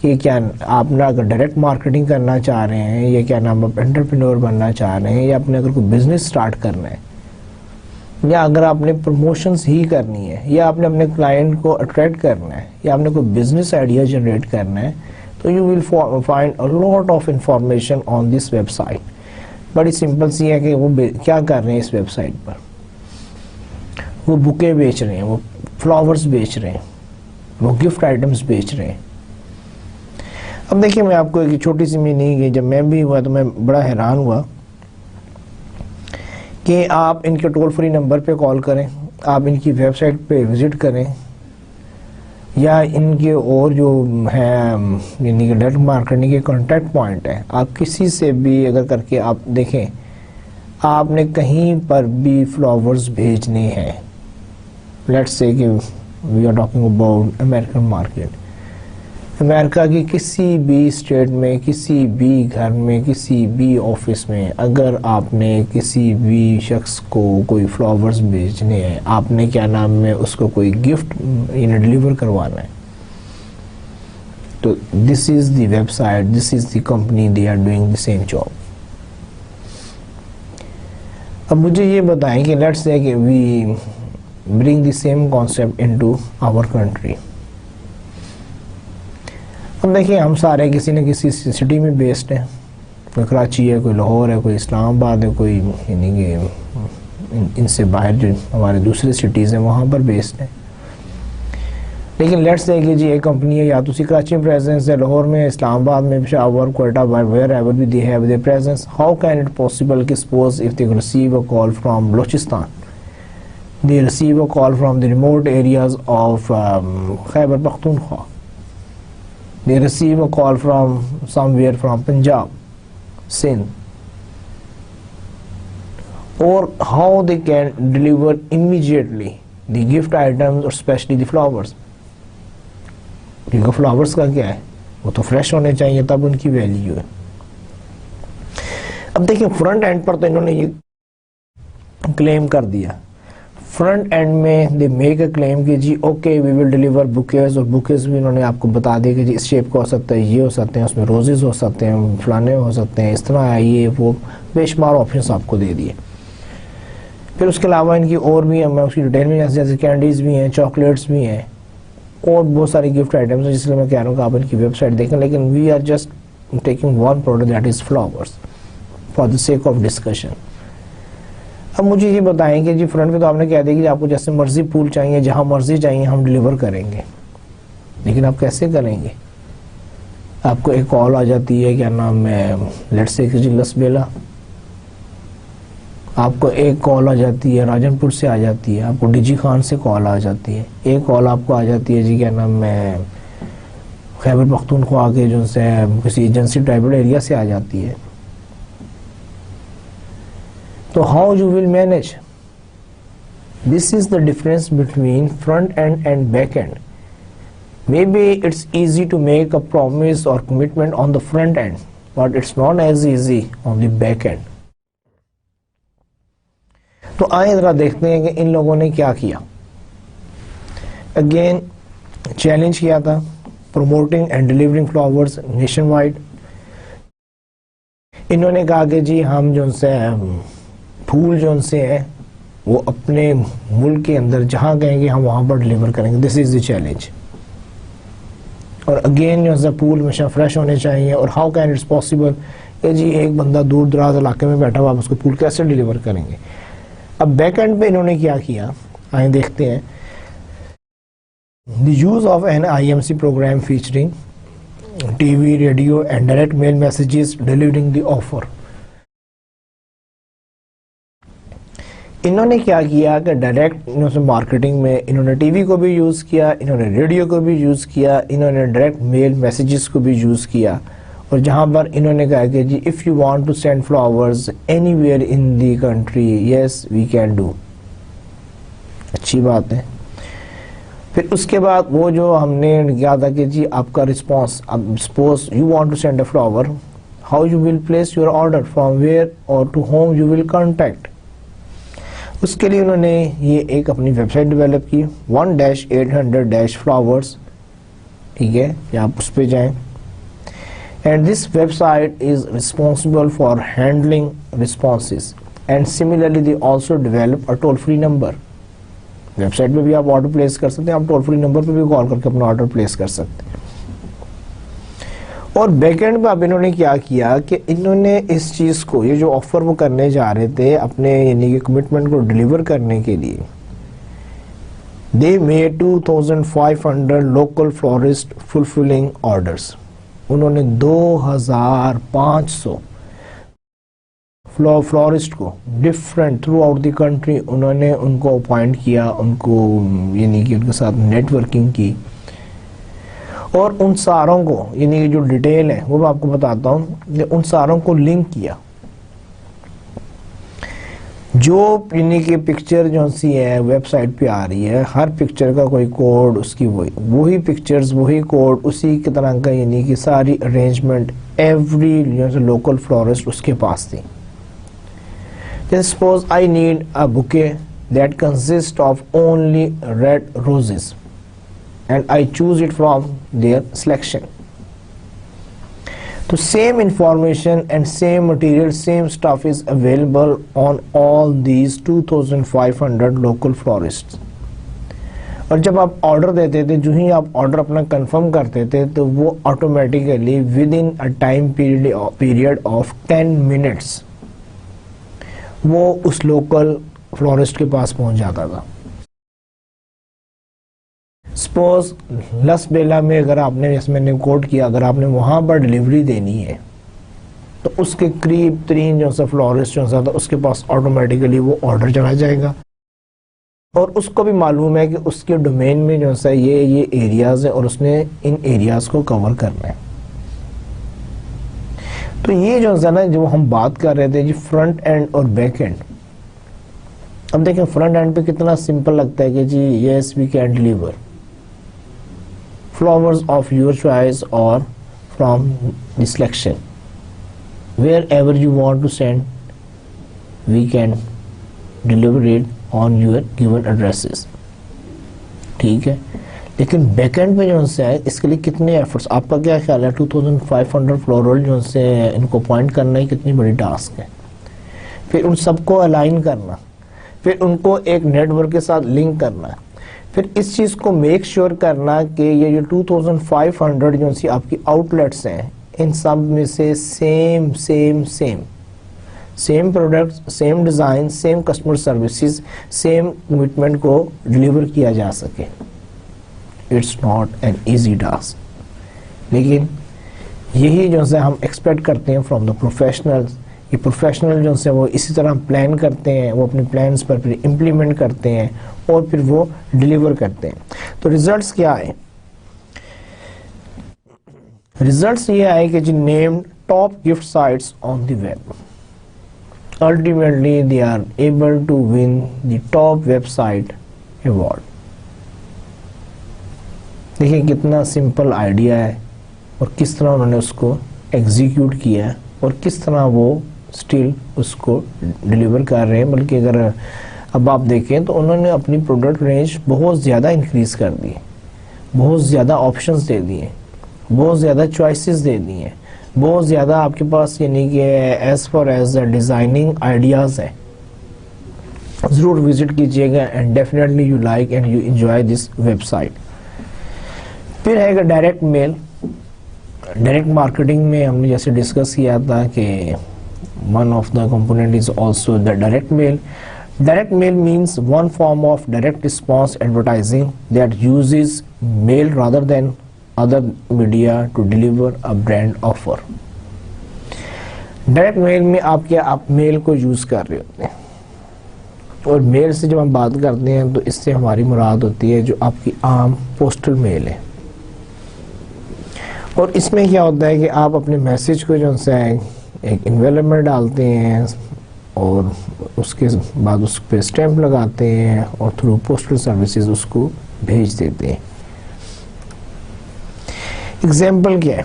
A: کہ کیا آپ نے اگر ڈائریکٹ مارکیٹنگ کرنا چاہ رہے ہیں, یا کیا نام آپ انٹرپرینور بننا چاہ رہے ہیں, یا آپ نے اگر کوئی بزنس سٹارٹ کرنا ہے, یا اگر آپ نے پروموشنز ہی کرنی ہے, یا آپ نے اپنے کلائنٹ کو اٹریکٹ کرنا ہے, یا آپ نے کوئی بزنس آئیڈیا جنریٹ کرنا ہے, تو you will find a lot of information on this website. بڑی سمپل سی ہے کہ وہ کیا کر رہے ہیں اس ویب سائٹ پر. وہ بکیں بیچ رہے ہیں, وہ فلاورز بیچ رہے ہیں, وہ گفٹ آئٹمس بیچ رہے ہیں. اب دیکھیں میں آپ کو ایک چھوٹی سی میننگ ہے, جب میں بھی ہوا تو میں بڑا حیران ہوا کہ آپ ان کے ٹول فری نمبر پہ کال کریں, آپ ان کی ویب سائٹ پہ وزٹ کریں, یا ان کے اور جو ہے یعنی کہ ڈائریکٹ مارکیٹنگ کے کانٹیکٹ پوائنٹ ہے, آپ کسی سے بھی اگر کر کے آپ دیکھیں, آپ نے کہیں پر بھی فلاورز بھیجنے ہیں لیٹس سے کہ we are talking about American market. امریکہ کی کسی بھی اسٹیٹ میں, کسی بھی گھر میں, کسی بھی آفس میں اگر آپ نے کسی بھی شخص کو کوئی فلاورز بھیجنے ہیں, آپ نے کیا نام ہے اس کو کوئی گفٹ ڈلیور کروانا ہے, تو this is the website, this is the company, they are doing the same job. اب مجھے یہ بتائیں کہ لیٹس سے کہ we bring the same concept into our country. اب دیکھیں ہم سارے کسی نہ کسی سٹی میں بیسڈ ہیں, کوئی کراچی ہے, کوئی لاہور ہے, کوئی اسلام آباد ہے, کوئی یعنی کہ ان سے باہر جو ہمارے دوسرے سٹیز ہیں وہاں پر بیسڈ ہیں. لیکن لیٹس سے کہ جی ایک کمپنی ہے, یا تو اسی کراچی میں پریزنس ہے, لاہور میں, اسلام آباد میں, پشاور, کوئٹہ, ویئر ایور بھی they have their presence. How can it possible کہ suppose if they receive a call from Balochistan, they receive a call from the remote areas of Khyber Pakhtunkhwa, they receive a call from somewhere from Punjab, Sindh, or how they can deliver immediately the gift items or especially the flowers. کیونکہ flowers کا کیا ہے, وہ تو fresh ہونے چاہیے تب ان کی ویلیو ہے. اب دیکھیں فرنٹ اینڈ پر تو انہوں نے یہ کلیم کر دیا, فرنٹ اینڈ میں دے میک اے کلیم کہ جی اوکے وی ول ڈیلیور بوکیز, اور بوکیز بھی انہوں نے آپ کو بتا دیا کہ جی اس شیپ کا ہو سکتا ہے, یہ ہو سکتے ہیں, اس میں روزز ہو سکتے ہیں, فلانے ہو سکتے ہیں, اس طرح ہے, یہ وہ بے شمار آپشنس آپ کو دے دیے. پھر اس کے علاوہ ان کی اور بھی ہیں, میں اس کی ڈیٹیل میں جیسے کینڈیز بھی ہیں, چاکلیٹس بھی ہیں, اور بہت ساری گفٹ آئٹمس ہیں, جس لیے میں کہہ رہا ہوں کہ آپ ان کی ویب سائٹ دیکھیں. لیکن we are just taking one product that is flowers for the sake of discussion. اب مجھے یہ بتائیں کہ جی فرنٹ پہ تو آپ نے کہہ دیا کہ آپ کو جیسے مرضی پھول چاہیے, جہاں مرضی چاہیے ہم ڈلیور کریں گے, لیکن آپ کیسے کریں گے؟ آپ کو ایک کال آ جاتی ہے, کیا نام ہے, لیٹس سے کہ جی لس بیلا, آپ کو ایک کال آ جاتی ہے راجن پور سے آ جاتی ہے, آپ کو ڈی جی خان سے کال آ جاتی ہے, ایک کال آپ کو آ جاتی ہے جی کیا نام ہے خیبر پختونخوا کے جو سے کسی ایجنسی ٹرائبل ایریا سے آ جاتی ہے. تو how you will manage? This is the difference between front end and back end. Maybe it's easy to make a promise or commitment on the front end, but it's not as easy on the back end. تو آئیں ذرا دیکھتے ہیں کہ ان لوگوں نے کیا کیا. Again چیلنج کیا تھا, promoting and delivering flowers nationwide. انہوں نے کہا کہ جی ہم جو سے پھول جو ان سے ہیں وہ اپنے ملک کے اندر جہاں کہیں گے ہم وہاں پر ڈلیور کریں گے. دس از دی چیلنج. اور اگین جو ہے پھول ہمیشہ فریش ہونے چاہیے. اور ہاؤ کین اٹس پاسبل کہ جی ایک بندہ دور دراز علاقے میں بیٹھا ہوا, آپ اس کو پھول کیسے ڈلیور کریں گے؟ اب بیک اینڈ پہ انہوں نے کیا کیا, آئیں دیکھتے ہیں. The use of an I M C program featuring T V, radio and direct mail messages delivering the offer. انہوں نے کیا کیا کہ ڈائریکٹ مارکیٹنگ میں انہوں نے ٹی وی کو بھی یوز کیا, انہوں نے ریڈیو کو بھی یوز کیا, انہوں نے ڈائریکٹ میل میسیجز کو بھی یوز کیا. اور جہاں پر انہوں نے کہا کہ جی if you want to send flowers anywhere in the country, yes we can do. اچھی بات ہے. پھر اس کے بعد وہ جو ہم نے کیا تھا کہ جی آپ کا رسپانس, اب suppose you want to send a flower, how you will place your order, from where اور to whom you will contact. اس کے لیے انہوں نے یہ ایک اپنی ویب سائٹ ڈیولپ کی 1-800-flowers, ٹھیک ہے, یا آپ اس پہ جائیں. And this website is responsible for handling responses and similarly the also develop a toll free number. Website پہ بھی آپ آرڈر پلیس کر سکتے ہیں, آپ ٹول فری نمبر پہ بھی کال کر کے اپنا آرڈر پلیس کر سکتے ہیں. اور بیک اینڈ پہ اب انہوں نے کیا کیا کہ انہوں نے اس چیز کو, یہ جو آفر وہ کرنے جا رہے تھے اپنے یعنی کہ کمٹمنٹ کو ڈیلیور کرنے کے لیے, they made 2500 local florist fulfilling orders. انہوں نے 2500 فلورسٹ کو different throughout the country انہوں نے ان کو اپوائنٹ کیا, ان کو یعنی کہ ان کے ساتھ نیٹ ورکنگ کی. اور ان ساروں کو یعنی کہ جو ڈیٹیل ہے وہ میں آپ کو بتاتا ہوں کہ ان ساروں کو لنک کیا. جو یعنی کہ پکچر جو سی ہے ویب سائٹ پہ آ رہی ہے، ہر پکچر کا کوئی کوڈ، اس کی وہی پکچرز، وہی کوڈ، اسی کی طرح کا یعنی کہ ساری ارینجمنٹ ایوری لوکل فلورسٹ اس کے پاس تھی. Suppose I need a bouquet that consists of only red roses and I choose it from their selection. So same information and same material, same stuff is available on all these 2500 local florists. اور جب آپ order دیتے تھے، جو ہی آپ order اپنا confirm کرتے تھے تو وہ automatically with in a time period of 10 minutes وہ اس لوکل فلورسٹ کے پاس پہنچ جاتا تھا. سپوز لس بیلا میں اگر آپ نے، جیسے میں نے کوٹ کیا، اگر آپ نے وہاں پر ڈیلیوری دینی ہے تو اس کے قریب ترین جو سا فلورسٹ جو سا تھا اس کے پاس آٹومیٹیکلی وہ آرڈر چلا جائے گا، اور اس کو بھی معلوم ہے کہ اس کے ڈومین میں جو سا یہ ایریاز ہیں اور اس نے ان ایریاز کو کور کرنا ہے. تو یہ جو ہے نا جو ہم بات کر رہے تھے جی فرنٹ اینڈ اور بیک اینڈ. اب دیکھیں فرنٹ اینڈ پہ کتنا سمپل لگتا ہے کہ جی yes we can deliver flowers of your choice or from the selection wherever you want to send we can deliver it on your given addresses. ٹھیک ہے، لیکن بیک اینڈ پہ جو سے ہے اس کے لیے کتنے ایفرٹس، آپ کا کیا خیال ہے؟ 2500 فلورل جو سے ان کو پوائنٹ کرنا ہی کتنی بڑی ٹاسک ہے. پھر ان سب کو الائن کرنا، پھر ان کو ایک نیٹ ورک کے ساتھ لنک کرنا، پھر اس چیز کو میک شیور کرنا کہ یہ جو 2500 جو سی آپ کی آؤٹ لیٹس ہیں ان سب میں سے same products, same design, same customer services, same commitment کو ڈیلیور کیا جا سکے. It's not an easy task, لیکن یہی جو سے ہم ایکسپیکٹ کرتے ہیں فرام دا پروفیشنلز. یہ پروفیشنل جو سے وہ اسی طرح پلان کرتے ہیں، وہ اپنے پلانس پر پھر امپلیمنٹ کرتے ہیں اور پھر وہ ڈیلیور کرتے ہیں. تو ریزلٹس کیا آئے؟ ریزلٹس یہ آئے کہ جی named top gift sites on the web. Ultimately they are able to win the top website award. دیکھیں کتنا سمپل آئیڈیا ہے اور کس طرح انہوں نے اس کو ایگزیکیوٹ کیا ہے اور کس طرح وہ اسٹل اس کو ڈیلیور کر رہے ہیں. بلکہ اگر اب آپ دیکھیں تو انہوں نے اپنی پروڈکٹ رینج بہت زیادہ انکریز کر دی، بہت زیادہ آپشنز دے دیے، بہت زیادہ چوائسیز دے دی ہیں، بہت زیادہ آپ کے پاس یعنی کہ as far as designing ideas ہیں. ضرور وزٹ کیجیے گا and definitely you like and you enjoy this website. پھر ہے گا ڈائریکٹ میل. ڈائریکٹ مارکیٹنگ میں ہم نے جیسے ڈسکس کیا تھا کہ one of the component is also the direct mail. Direct mail means one form of direct response advertising that uses mail rather than other media to deliver a brand offer. Direct mail میں آپ میل کو use کر رہے ہوتے ہیں، اور میل سے جب ہم بات کرتے ہیں تو اس سے ہماری مراد ہوتی ہے جو آپ کی عام پوسٹل میل ہے. اور اس میں کیا ہوتا ہے کہ آپ اپنے میسیج کو جو سے ایک انویلپ میں ڈالتے ہیں اور اس کے بعد اس پہ اسٹیمپ لگاتے ہیں اور تھرو پوسٹل سروسز اس کو بھیج دیتے ہیں. ایگزامپل کیا ہے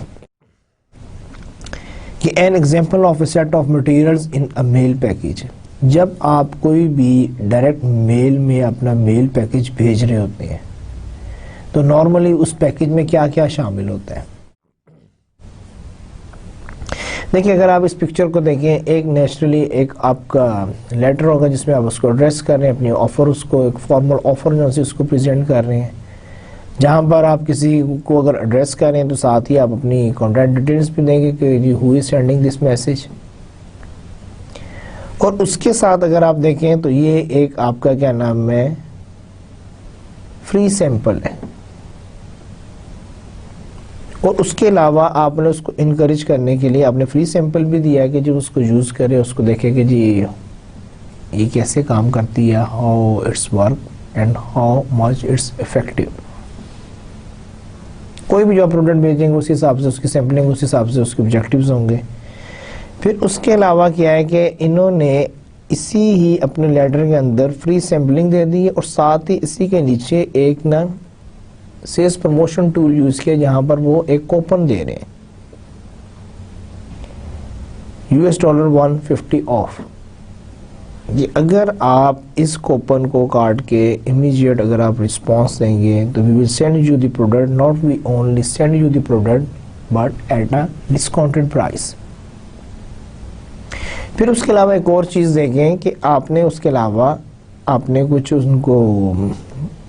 A: کہ an example of a set of materials in a mail package. جب آپ کوئی بھی ڈائریکٹ میل میں اپنا میل پیکیج بھیج رہے ہوتے ہیں تو نارملی اس پیکیج میں کیا کیا شامل ہوتا ہے؟ دیکھیں اگر آپ اس پکچر کو دیکھیں، ایک نیچرلی ایک آپ کا لیٹر ہوگا جس میں آپ اس کو ایڈریس کر رہے ہیں، اپنی آفر، اس کو ایک فارمل آفر جو ہے اس کو پریزنٹ کر رہے ہیں. جہاں پر آپ کسی کو اگر ایڈریس کر رہے ہیں تو ساتھ ہی آپ اپنی کانٹیکٹ ڈیٹیلز بھی دیں گے کہ جی ہو از سینڈنگ دس میسج. اور اس کے ساتھ اگر آپ دیکھیں تو یہ ایک آپ کا کیا نام ہے فری سیمپل ہے. اور اس کے علاوہ آپ نے اس کو انکریج کرنے کے لیے آپ نے فری سیمپل بھی دیا کہ جو اس کو یوز کرے، اس کو دیکھے کہ جی یہ کیسے کام کرتی ہے، how it's work and how much it's effective. کوئی بھی جو آپ پروڈکٹ بھیجیں گے اس حساب سے اس کی سیمپلنگ، اس حساب سے اس کے آبجیکٹیوز ہوں گے. پھر اس کے علاوہ کیا ہے کہ انہوں نے اسی ہی اپنے لیٹر کے اندر فری سیمپلنگ دے دی ہے اور ساتھ ہی اسی کے نیچے ایک نا سیلز پروموشن ٹول یوز کیا جہاں پر وہ ایک کوپن دے رہے ہیں $150 آف. یہ اگر آپ اس کوپن کو کاٹ کے امیجیٹ اگر آپ رسپانس دیں گے تو we will send you the product, not we only send you the product but at a discounted price. پھر اس کے علاوہ ایک اور چیز دیکھیں کہ آپ نے اس کے علاوہ آپ نے کچھ ان کو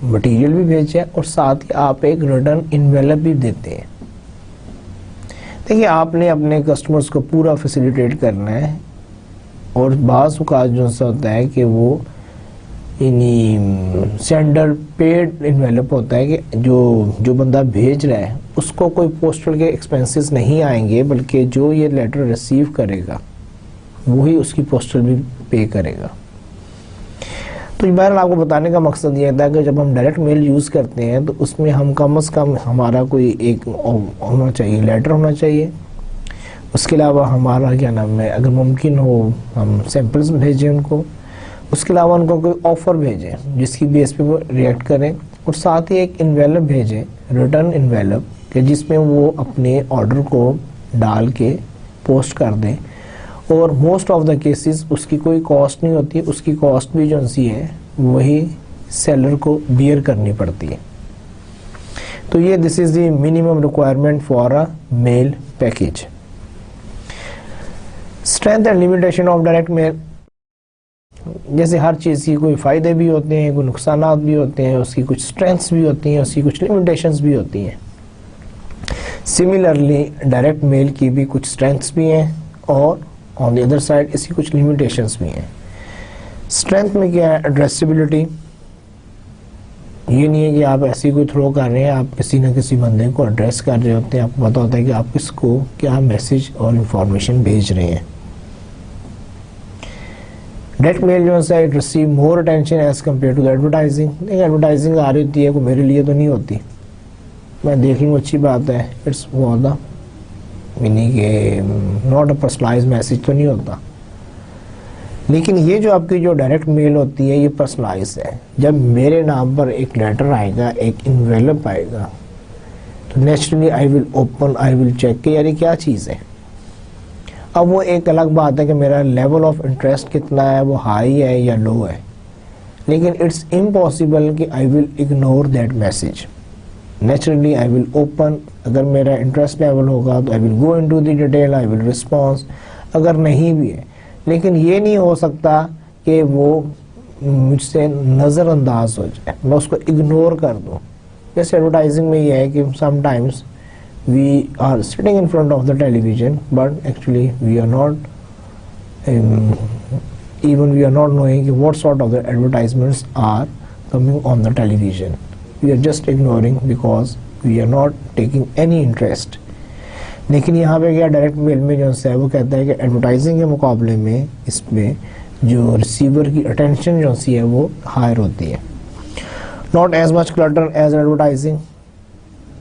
A: مٹیریل بھی بھیجا اور ساتھ ہی آپ ایک ریٹرن انویلپ بھی دیتے ہیں. دیکھیے آپ نے اپنے کسٹمرز کو پورا فیسیلیٹیٹ کرنا ہے اور بعض اوقات جو سا ہوتا ہے کہ وہ سینڈر پیڈ انویلپ ہوتا ہے کہ جو بندہ بھیج رہا ہے اس کو کوئی پوسٹل کے ایکسپینسز نہیں آئیں گے بلکہ جو یہ لیٹر ریسیو کرے گا وہی اس کی پوسٹل بھی پے کرے گا. تو بہرحال آپ کو بتانے کا مقصد یہ تھا کہ جب ہم ڈائریکٹ میل یوز کرتے ہیں تو اس میں ہم کم از کم ہمارا کوئی ایک ہونا چاہیے لیٹر ہونا چاہیے. اس کے علاوہ ہمارا کیا نام ہے اگر ممکن ہو ہم سیمپلز بھیجیں ان کو. اس کے علاوہ ان کو کوئی آفر بھیجیں جس کی بیس پہ وہ ریئیکٹ کریں اور ساتھ ہی ایک انویلپ بھیجیں ریٹرن انویلپ کہ جس میں وہ اپنے آرڈر کو ڈال کے پوسٹ کر دیں. اور موسٹ آف دا کیسز اس کی کوئی کاسٹ نہیں ہوتی, اس کی کاسٹ بھی جو سی ہے وہی سیلر کو بیئر کرنی پڑتی ہے. تو یہ this is the minimum requirement for a mail package. Strength and limitation of direct mail. جیسے ہر چیز کی کوئی فائدے بھی ہوتے ہیں کوئی نقصانات بھی ہوتے ہیں, اس کی کچھ اسٹرینتھس بھی ہوتی ہیں اس کی کچھ لمیٹیشنز بھی ہوتی ہیں. سملرلی ڈائریکٹ میل کی بھی کچھ اسٹرینتھس بھی ہیں اور آن دی ادر سائڈ اس کی کچھ لمیٹیشنز بھی ہیں. اسٹرینتھ میں کیا ہے ایڈریسیبلٹی. یہ نہیں ہے کہ آپ ایسی کوئی تھرو کر رہے ہیں, آپ کسی نہ کسی بندے کو ایڈریس کر رہے ہوتے ہیں, آپ کو پتا ہوتا ہے کہ آپ کس کو کیا میسج اور انفارمیشن بھیج رہے ہیں. ڈائریکٹ میل جو ہے it receive more attention as compare to the advertising. دیکھیں ایڈورٹائزنگ آ رہی ہوتی ہے کوئی میرے لیے تو نہیں ہوتی, میں دیکھ لوں اچھی بات ہے, اٹس وعدہ یعنی کہ ناٹ اے پرسنلائز میسج تو نہیں ہوتا. لیکن یہ جو آپ کی جو ڈائریکٹ میل ہوتی ہے یہ پرسنلائز ہے. جب میرے نام پر ایک لیٹر آئے گا ایک انویلپ آئے گا تو naturally I will open I will check کہ یار یہ کیا چیز ہے. اب وہ ایک الگ بات ہے کہ میرا لیول آف انٹرسٹ کتنا ہے, وہ ہائی ہے یا لو ہے, لیکن اٹس امپاسبل کہ I will ignore that message. Naturally I will open. اگر میرا انٹرسٹ لیول ہوگا تو I will go into the detail, I will response. اگر نہیں بھی ہے لیکن یہ نہیں ہو سکتا کہ وہ مجھ سے نظر انداز ہو جائے, میں اس کو اگنور کر دوں. جیسے ایڈورٹائزنگ میں یہ ہے کہ some times we are sitting in front of the television but actually we are not even we are not knowing what sort of the advertisements are coming on the television. We are just ignoring because we are not taking any interest. لیکن یہاں پہ کیا direct mail میں جو ہے وہ کہتا ہے کہ ایڈورٹائزنگ کے مقابلے میں اس میں جو ریسیور کی اٹینشن جو سی ہے وہ ہائر ہوتی ہے. not as much clutter as advertising.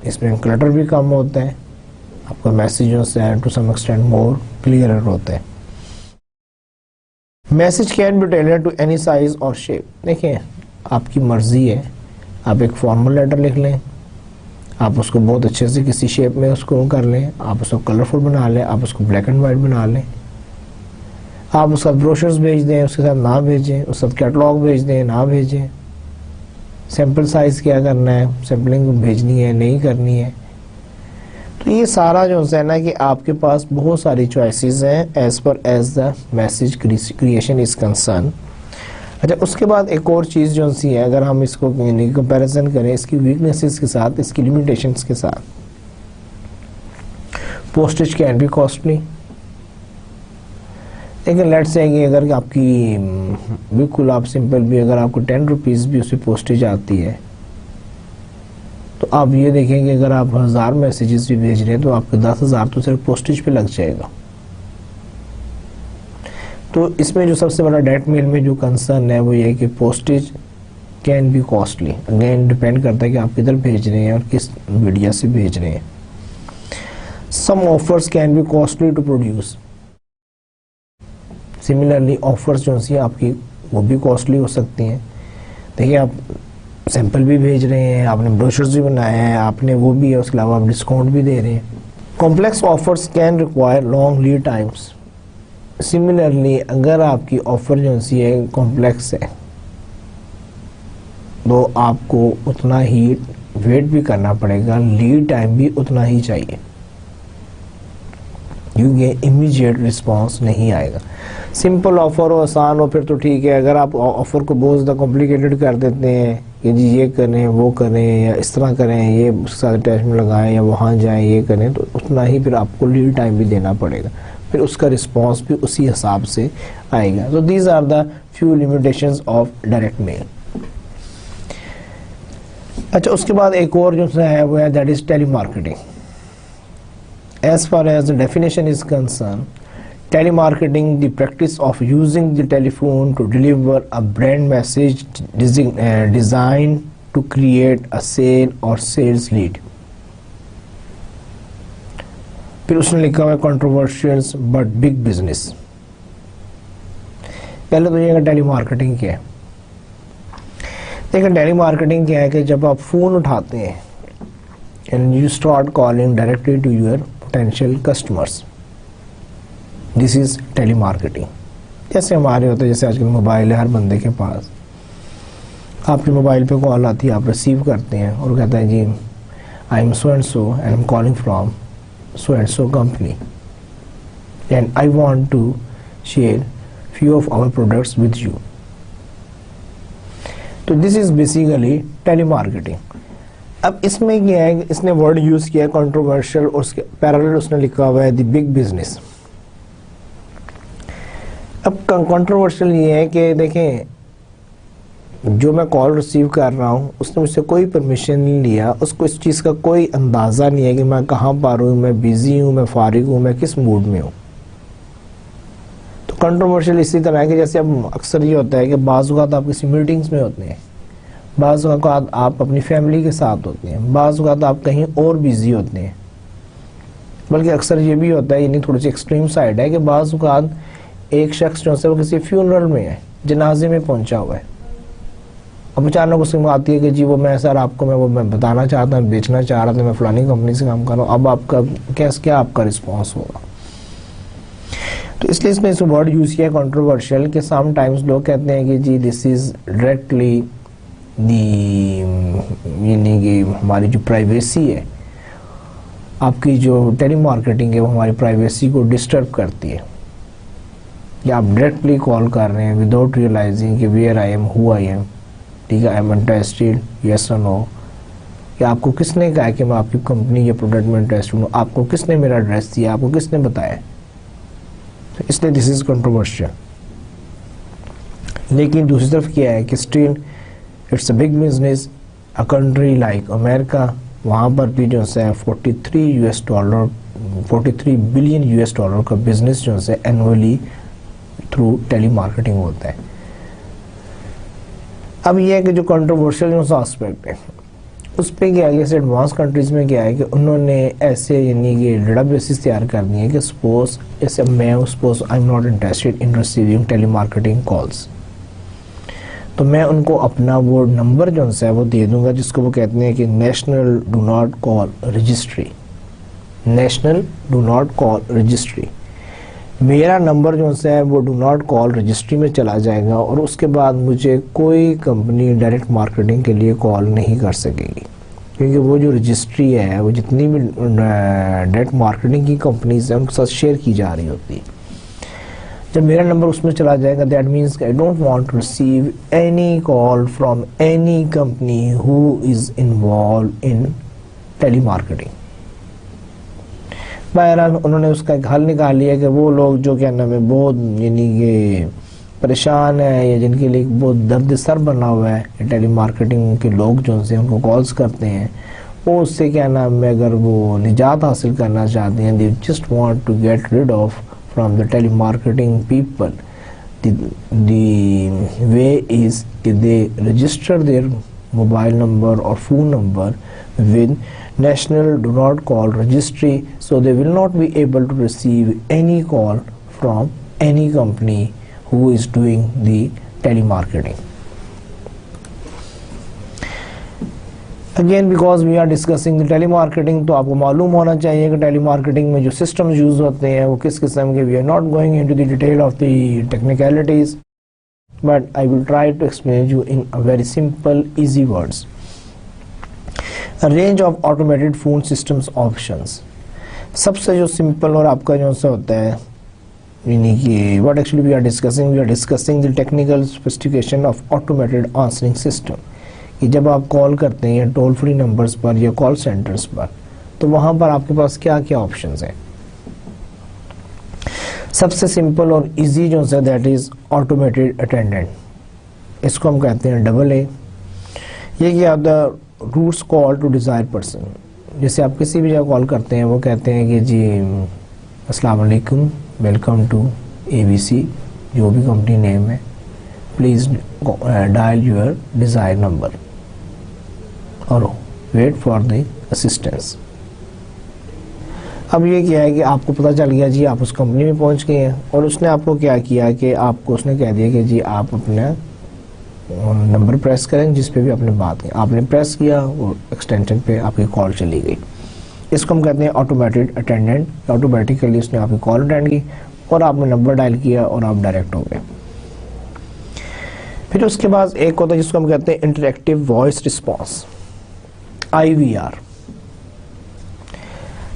A: اس میں کلٹر بھی کم ہوتا ہے, آپ کا میسیج جو ہے to some extent more clear ہوتا ہے. Message can be tailored to any size or shape. دیکھیں آپ کی مرضی ہے, آپ ایک فارمل لیٹر لکھ لیں, آپ اس کو بہت اچھے سے کسی شیپ میں اس کو کر لیں, آپ اس کو کلرفل بنا لیں, آپ اس کو بلیک اینڈ وائٹ بنا لیں, آپ اس کا بروشرز بھیج دیں, اس کے ساتھ نہ بھیجیں, اس کے ساتھ کیٹلاگ بھیج دیں, نہ بھیجیں. سیمپل سائز کیا کرنا ہے, سیمپلنگ بھیجنی ہے نہیں کرنی ہے. تو یہ سارا جو ہے نا کہ آپ کے پاس بہت ساری چوائسیز ہیں as per as the message creation is concern. اچھا اس کے بعد ایک اور چیز جو سی ہے اگر ہم اس کو کمپیریزن کریں اس کی ویکنیسز کے ساتھ, اس کی لمیٹیشنز کے ساتھ, پوسٹیج کین بی کاسٹلی. لیکن لیٹ سے کہ اگر آپ کی بالکل آپ سمپل بھی اگر آپ کو 10 روپیز بھی اس پہ پوسٹیج آتی ہے تو آپ یہ دیکھیں کہ اگر آپ 1000 میسیجز بھی بھیج رہے ہیں تو آپ کے 10,000 تو صرف پوسٹیج پہ لگ جائے گا. تو اس میں جو سب سے بڑا ڈائریکٹ میل میں جو کنسرن ہے وہ یہ ہے کہ postage can be costly. Again depend کرتا ہے کہ آپ کدھر بھیج رہے ہیں اور کس میڈیا سے بھیج رہے ہیں. Some offers can be costly to produce. Similarly offers جو سی آپ کی وہ بھی کاسٹلی ہو سکتی ہیں. دیکھیے آپ سیمپل بھی بھیج رہے ہیں, آپ نے بروشرز بھی بنائے ہیں, آپ نے وہ بھی ہے, اس کے علاوہ آپ ڈسکاؤنٹ بھی دے رہے ہیں. Complex offers can require long lead Times. Similarly اگر آپ کی آفر جو سی ہے کمپلیکس ہے تو آپ کو اتنا ہی ویٹ بھی کرنا پڑے گا, لیڈ ٹائم بھی اتنا ہی چاہیے, کیونکہ امیجیٹ رسپانس نہیں آئے گا. سمپل آفر ہو, آسان ہو, پھر تو ٹھیک ہے. اگر آپ آفر کو بہت زیادہ کمپلیکیٹڈ کر دیتے ہیں کہ جی یہ کریں وہ کریں یا اس طرح کریں, یہ اس کے ساتھ اٹیچمنٹ لگائیں یا وہاں جائیں یہ کریں, تو اتنا ہی پھر آپ کو لیڈ ٹائم بھی دینا پڑے گا, پھر اس کا رسپانس بھی اسی حساب سے آئے گا. تو these are the few limitations of direct mail. اچھا, اس کے بعد ایک اور جو ہے وہ ہے that is telemarketing. As far as the definition is concerned, telemarketing, the practice of using the telephone to deliver a brand message designed to create a sale or sales lead. پھر اس نے لکھا ہوا ہے controversial but big business. پہلے تو یہ کہ ٹیلی marketing کیا ہے. دیکھیں ٹیلی مارکیٹنگ کیا ہے کہ جب آپ فون اٹھاتے ہیں and you start calling directly to your potential customers. This is telemarketing. جیسے ہمارے ہوتے ہیں, جیسے آج کل موبائل ہے ہر بندے کے پاس, آپ کے موبائل پہ کال آتی ہے, آپ ریسیو کرتے ہیں اور کہتا ہے جی I am so and so and I am calling from so and so company and I want to share few of our products with you. تو this is basically telemarketing. اب اس میں کیا ہے کہ اس نے ورڈ یوز کیا ہے controversial, اور اس کے پیرالل اس نے لکھا ہوا ہے دی بگ بزنس. اب کنٹروورشل یہ ہے کہ دیکھیں جو میں کال ریسیو کر رہا ہوں اس نے مجھ سے کوئی پرمیشن نہیں لیا, اس کو اس چیز کا کوئی اندازہ نہیں ہے کہ میں کہاں پر ہوں, میں بیزی ہوں, میں فارغ ہوں, میں کس موڈ میں ہوں. تو کنٹروورشل اسی طرح ہے کہ جیسے اب اکثر یہ ہوتا ہے کہ بعض اوقات آپ کسی میٹنگز میں ہوتے ہیں, بعض اوقات آپ اپنی فیملی کے ساتھ ہوتے ہیں, بعض اوقات آپ کہیں اور بیزی ہوتے ہیں. بلکہ اکثر یہ بھی ہوتا ہے, یعنی تھوڑی سی ایکسٹریم سائڈ ہے کہ بعض اوقات ایک شخص جو ہے وہ کسی فیونرل میں ہے, جنازے میں پہنچا ہوا ہے, اب اچانک اس میں آتی ہے کہ جی وہ میں سر آپ کو میں بتانا چاہتا ہوں, بیچنا چاہ رہا تھا, میں فلانی کمپنی سے کام کر رہا ہوں, اب آپ کا کیا آپ کا رسپانس ہوگا. تو اس لیے اس نے اس ورڈ یوز کیا کنٹروورشل, کہ سم ٹائمز لوگ کہتے ہیں کہ جی دس از ڈائریکٹلی یعنی کہ ہماری جو پرائیویسی ہے, آپ کی جو ٹیلی مارکیٹنگ ہے وہ ہماری پرائیویسی کو ڈسٹرب کرتی ہے. یا آپ ڈائریکٹلی کال کر رہے ہیں وداؤٹ ریئلائزنگ کہ where I am, who I am, ٹھیک ہے, آئی ایم انٹرسٹڈ, یس اور نو, کہ آپ کو کس نے کہا کہ میں آپ کی کمپنی یا پروڈکٹ میں انٹرسٹڈ ہوں, آپ کو کس نے میرا ایڈریس دیا, آپ کو کس نے بتایا. اس لیے دس از کنٹروورشل. لیکن دوسری طرف کیا ہے کہ still it's a big business. A country like America, وہاں پر بھی جو ہے $43 بلین کا بزنس جو ہے اینولی تھرو ٹیلی مارکیٹنگ ہوتا ہے. اب یہ ہے کہ جو کنٹروورشل جو آسپیکٹ ہے اس پہ کیا ہے, جیسے ایڈوانس کنٹریز میں کیا ہے کہ انہوں نے ایسے یعنی کہ ڈیٹا بیسز تیار کر دیے کہ سپوز جیسے میں I am not interested in receiving telemarketing calls, تو میں ان کو اپنا وہ نمبر جو ہے وہ دے دوں گا جس کو وہ کہتے ہیں کہ national do not call registry. National do not call registry, میرا نمبر جو ہے وہ ڈو ناٹ کال رجسٹری میں چلا جائے گا, اور اس کے بعد مجھے کوئی کمپنی ڈائریکٹ مارکیٹنگ کے لیے کال نہیں کر سکے گی, کیونکہ وہ جو رجسٹری ہے وہ جتنی بھی ڈائریکٹ مارکیٹنگ کی کمپنیز ہیں ان کے ساتھ شیئر کی جا رہی ہوتی ہے. جب میرا نمبر اس میں چلا جائے گا, دیٹ مینس کہ I don't want to receive any call from any company who is involve in telemarketing. بہرحال انہوں نے اس کا ایک حل نکال لیا کہ وہ لوگ جو کیا نام ہے بہت یعنی کہ پریشان ہیں یا جن کے لیے بہت درد سر بنا ہوا ہے ٹیلی مارکیٹنگ کے لوگ جو سے ان کو کالز کرتے ہیں, وہ اس سے کیا نام ہے اگر وہ نجات حاصل کرنا چاہتے ہیں, they just want to get rid of from the telemarketing people. The way is they register their mobile number or phone number with National Do Not Call Registry, so they will not be able to receive any call from any company who is doing the telemarketing. Again, because we are discussing the telemarketing, تو آپ کو معلوم ہونا چاہیے کہ ٹیلی marketing میں جو systems use ہوتے ہیں وہ کس قسم کے. We are not going into the detail of the technicalities, but I will try to explain you in a very simple, easy words. A range of automated phone systems options. سب سے جو simple اور آپ کا جو سے ہوتا ہے یعنی کہ what actually we are discussing the technical specification of automated answering system. کہ جب آپ کال کرتے ہیں ٹول فری نمبرز پر یا کال سینٹرز پر تو وہاں پر آپ کے پاس کیا کیا آپشنز ہیں. سب سے سمپل اور ایزی جو ہے دیٹ از آٹومیٹڈ اٹینڈنٹ. اس کو ہم کہتے ہیں AA. یہ کیا ہوتا ہے routes call to desire person. جیسے آپ کسی بھی جگہ کال کرتے ہیں وہ کہتے ہیں کہ جی السلام علیکم, ویلکم ٹو ABC, جو بھی کمپنی نیم ہے, please dial your desire number اور ویٹ فار دی اسسٹنس. اب یہ کیا ہے کہ آپ کو پتہ چل گیا جی آپ اس کمپنی میں پہنچ گئے ہیں اور اس نے آپ کو کیا کیا کہ آپ کو اس نے کہہ دیا کہ جی آپ اپنا نمبر پریس کریں جس پہ بھی آپ نے بات کی. آپ نے پریس کیا وہ ایکسٹینشن پہ آپ کی کال چلی گئی. اس کو ہم کہتے ہیں آٹومیٹڈ اٹینڈنٹ. آٹومیٹیکلی اس نے آپ کی کال اٹینڈ کی اور آپ نے نمبر ڈائل کیا اور آپ ڈائریکٹ ہو گئے. پھر اس کے بعد ایک ہوتا ہے جس کو ہم کہتے ہیں انٹریکٹیو وائس رسپانس, IVR.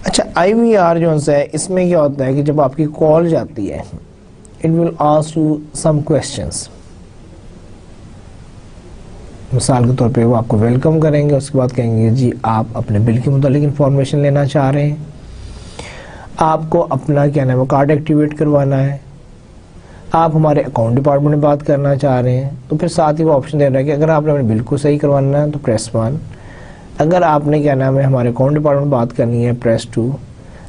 A: اچھا IVR جو ہے اس میں کیا ہوتا ہے کہ جب آپ کی کال جاتی ہے it will ask you some questions. مثال کے طور پہ وہ آپ کو ویلکم کریں گے, اس کے بعد کہیں گے جی آپ اپنے بل کے متعلق انفارمیشن لینا چاہ رہے ہیں, آپ کو اپنا کیا نام ہے کارڈ ایکٹیویٹ کروانا ہے, آپ ہمارے اکاؤنٹ ڈپارٹمنٹ میں بات کرنا چاہ رہے ہیں. تو پھر ساتھ ہی وہ آپشن دے رہا ہے کہ اگر آپ نے اپنے بل کو صحیح کروانا ہے تو پریس 1, اگر آپ نے کیا نام ہے ہمارے اکاؤنٹ ڈپارٹمنٹ میں بات کرنی ہے پریس 2,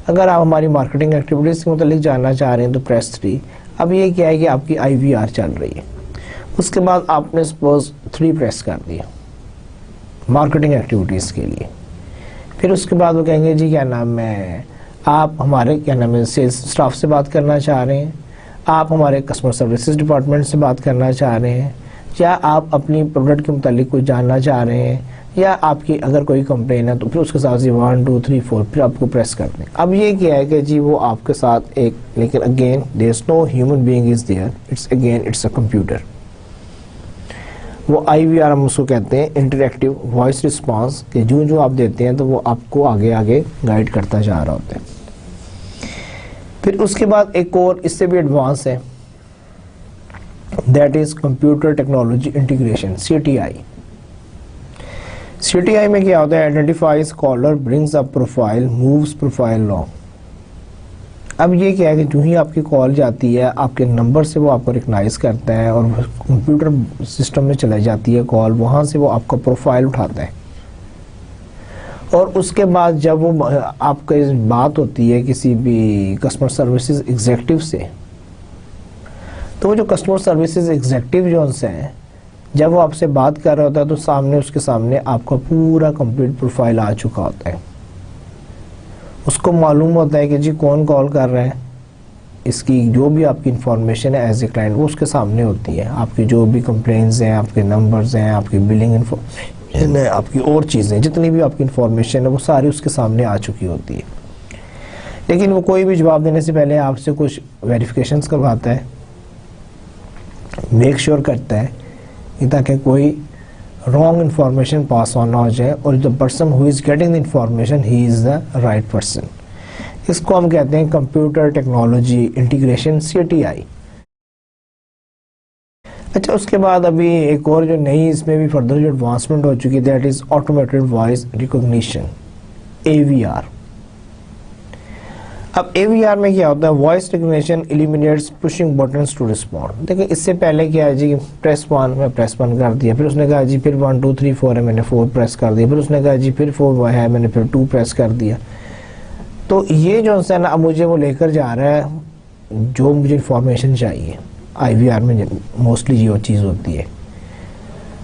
A: اگر آپ ہماری مارکیٹنگ ایکٹیویٹیز کے متعلق جاننا چاہ رہے ہیں تو پریس 3. اب یہ کیا ہے کہ آپ کی IVR چل رہی ہے. اس کے بعد آپ نے سپوز 3 پریس کر دیا مارکیٹنگ ایکٹیویٹیز کے لیے. پھر اس کے بعد وہ کہیں گے جی کیا نام ہے آپ ہمارے کیا نام ہے سیلز اسٹاف سے بات کرنا چاہ رہے ہیں, آپ ہمارے کسٹمر سروسز ڈپارٹمنٹ سے بات کرنا چاہ رہے ہیں, یا آپ اپنی پروڈکٹ کے متعلق کچھ جاننا چاہ رہے ہیں, یا آپ کی اگر کوئی کمپلین ہے تو پھر اس کے ساتھ 1 2 3 4 پھر آپ کو پریس کر دیں. اب یہ کیا ہے کہ جی وہ آپ کے ساتھ ایک, لیکن again there is no human being is there, it's a computer. وہ IVR ہم اس کو کہتے ہیں انٹریکٹیو وائس رسپانس, کہ جو آپ دیتے ہیں تو وہ آپ کو آگے آگے گائیڈ کرتا جا رہا ہوتا ہے. پھر اس کے بعد ایک اور اس سے بھی ایڈوانس ہے, that is computer technology integration, CTI. CTI میں کیا ہوتا ہے identifies caller, brings up profile, moves profile long. اب یہ کیا ہے کہ جو ہی آپ کی کال جاتی ہے آپ کے نمبر سے وہ آپ کو ریکگنائز کرتا ہے اور کمپیوٹر سسٹم میں چلائی جاتی ہے کال, وہاں سے وہ آپ کا پروفائل اٹھاتا ہے. اور اس کے بعد جب وہ آپ کا بات ہوتی ہے کسی بھی کسٹمر سروسز ایگزیکٹو سے, تو وہ جو کسٹمر سروسز ایگزیکٹو جو ان سے ہیں جب وہ آپ سے بات کر رہا ہوتا ہے تو سامنے اس کے سامنے آپ کا پورا کمپلیٹ پروفائل آ چکا ہوتا ہے. اس کو معلوم ہوتا ہے کہ جی کون کال کر رہا ہے, اس کی جو بھی آپ کی انفارمیشن ہے ایز اے کلائنٹ وہ اس کے سامنے ہوتی ہے. آپ کی جو بھی کمپلینز ہیں, آپ کے نمبرز ہیں, آپ کی بلنگ انفارمیشن ہے, آپ کی اور چیزیں جتنی بھی آپ کی انفارمیشن ہے وہ ساری اس کے سامنے آ چکی ہوتی ہے. لیکن وہ کوئی بھی جواب دینے سے پہلے آپ سے کچھ ویریفیکیشنز کرواتا ہے, میک شیور کرتا ہے تاکہ کوئی رانگ انفارمیشن پاس آن نہ ہو جائے اور the person who is getting the information he is the right person. اس کو ہم کہتے ہیں کمپیوٹر ٹیکنالوجی انٹیگریشن, CTI. اچھا اس کے بعد ابھی ایک اور جو نئی اس میں بھی فردر جو ایڈوانسمنٹ ہو چکی that is automated voice recognition, AVR. اب AVR میں کیا ہوتا ہے voice recognition eliminates pushing buttons to respond. دیکھیں اس سے پہلے کیا ہے جی پریس 1 میں پریس 1 کر دیا, پھر اس نے کہا جی پھر 1 2 3 4 ہے میں نے 4 پریس کر دیا, پھر اس نے کہا جی پھر 4 ہے میں نے پھر 2 پریس کر دیا. تو یہ جو ہے نا اب مجھے وہ لے کر جا رہا ہے جو مجھے انفارمیشن چاہیے. IVR میں موسٹلی یہ چیز ہوتی ہے.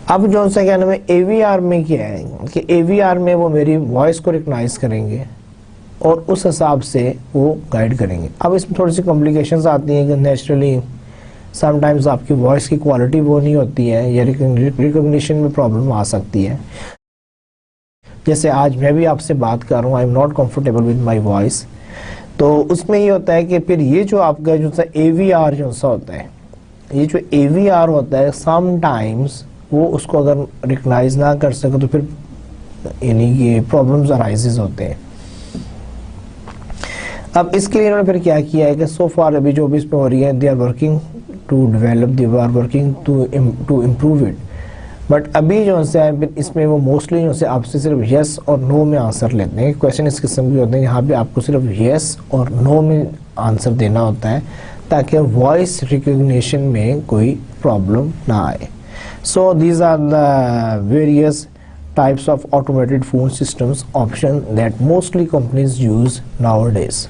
A: اب جو ہے کیا نام ہے AVR میں کیا ہے کہ AVR میں وہ میری وائس کو ریکگنائز کریں گے اور اس حساب سے وہ گائیڈ کریں گے. اب اس میں تھوڑی سی کمپلیکیشنز آتی ہیں کہ نیچرلی سم ٹائمز آپ کی وائس کی کوالٹی وہ نہیں ہوتی ہے یا ریکگنیشن میں پرابلم آ سکتی ہے. جیسے آج میں بھی آپ سے بات کر رہا ہوں, I am not comfortable with my voice, تو اس میں یہ ہوتا ہے کہ پھر یہ جو آپ کا جو سا اے وی آر جو سا ہوتا ہے, یہ جو اے وی آر ہوتا ہے سم ٹائمز وہ اس کو اگر ریکگنائز نہ کر سکے تو پھر یعنی یہ پرابلمز ارائزز ہوتے ہیں. اب اس کے لیے انہوں نے پھر کیا کیا ہے کہ سو فار ابھی جو بھی اس پہ ہو رہی ہے, they are working to develop, they are working to improve it. But ابھی جو ہے اس میں وہ موسٹلی جو ہے آپ سے صرف یس اور نو میں آنسر لیتے ہیں. کویشچن اس قسم کے ہوتے ہیں یہاں پہ آپ کو صرف یس اور نو میں آنسر دینا ہوتا ہے تاکہ وائس ریکگنیشن میں کوئی پرابلم نہ آئے. So these are the various types of automated phone systems option that mostly companies use nowadays.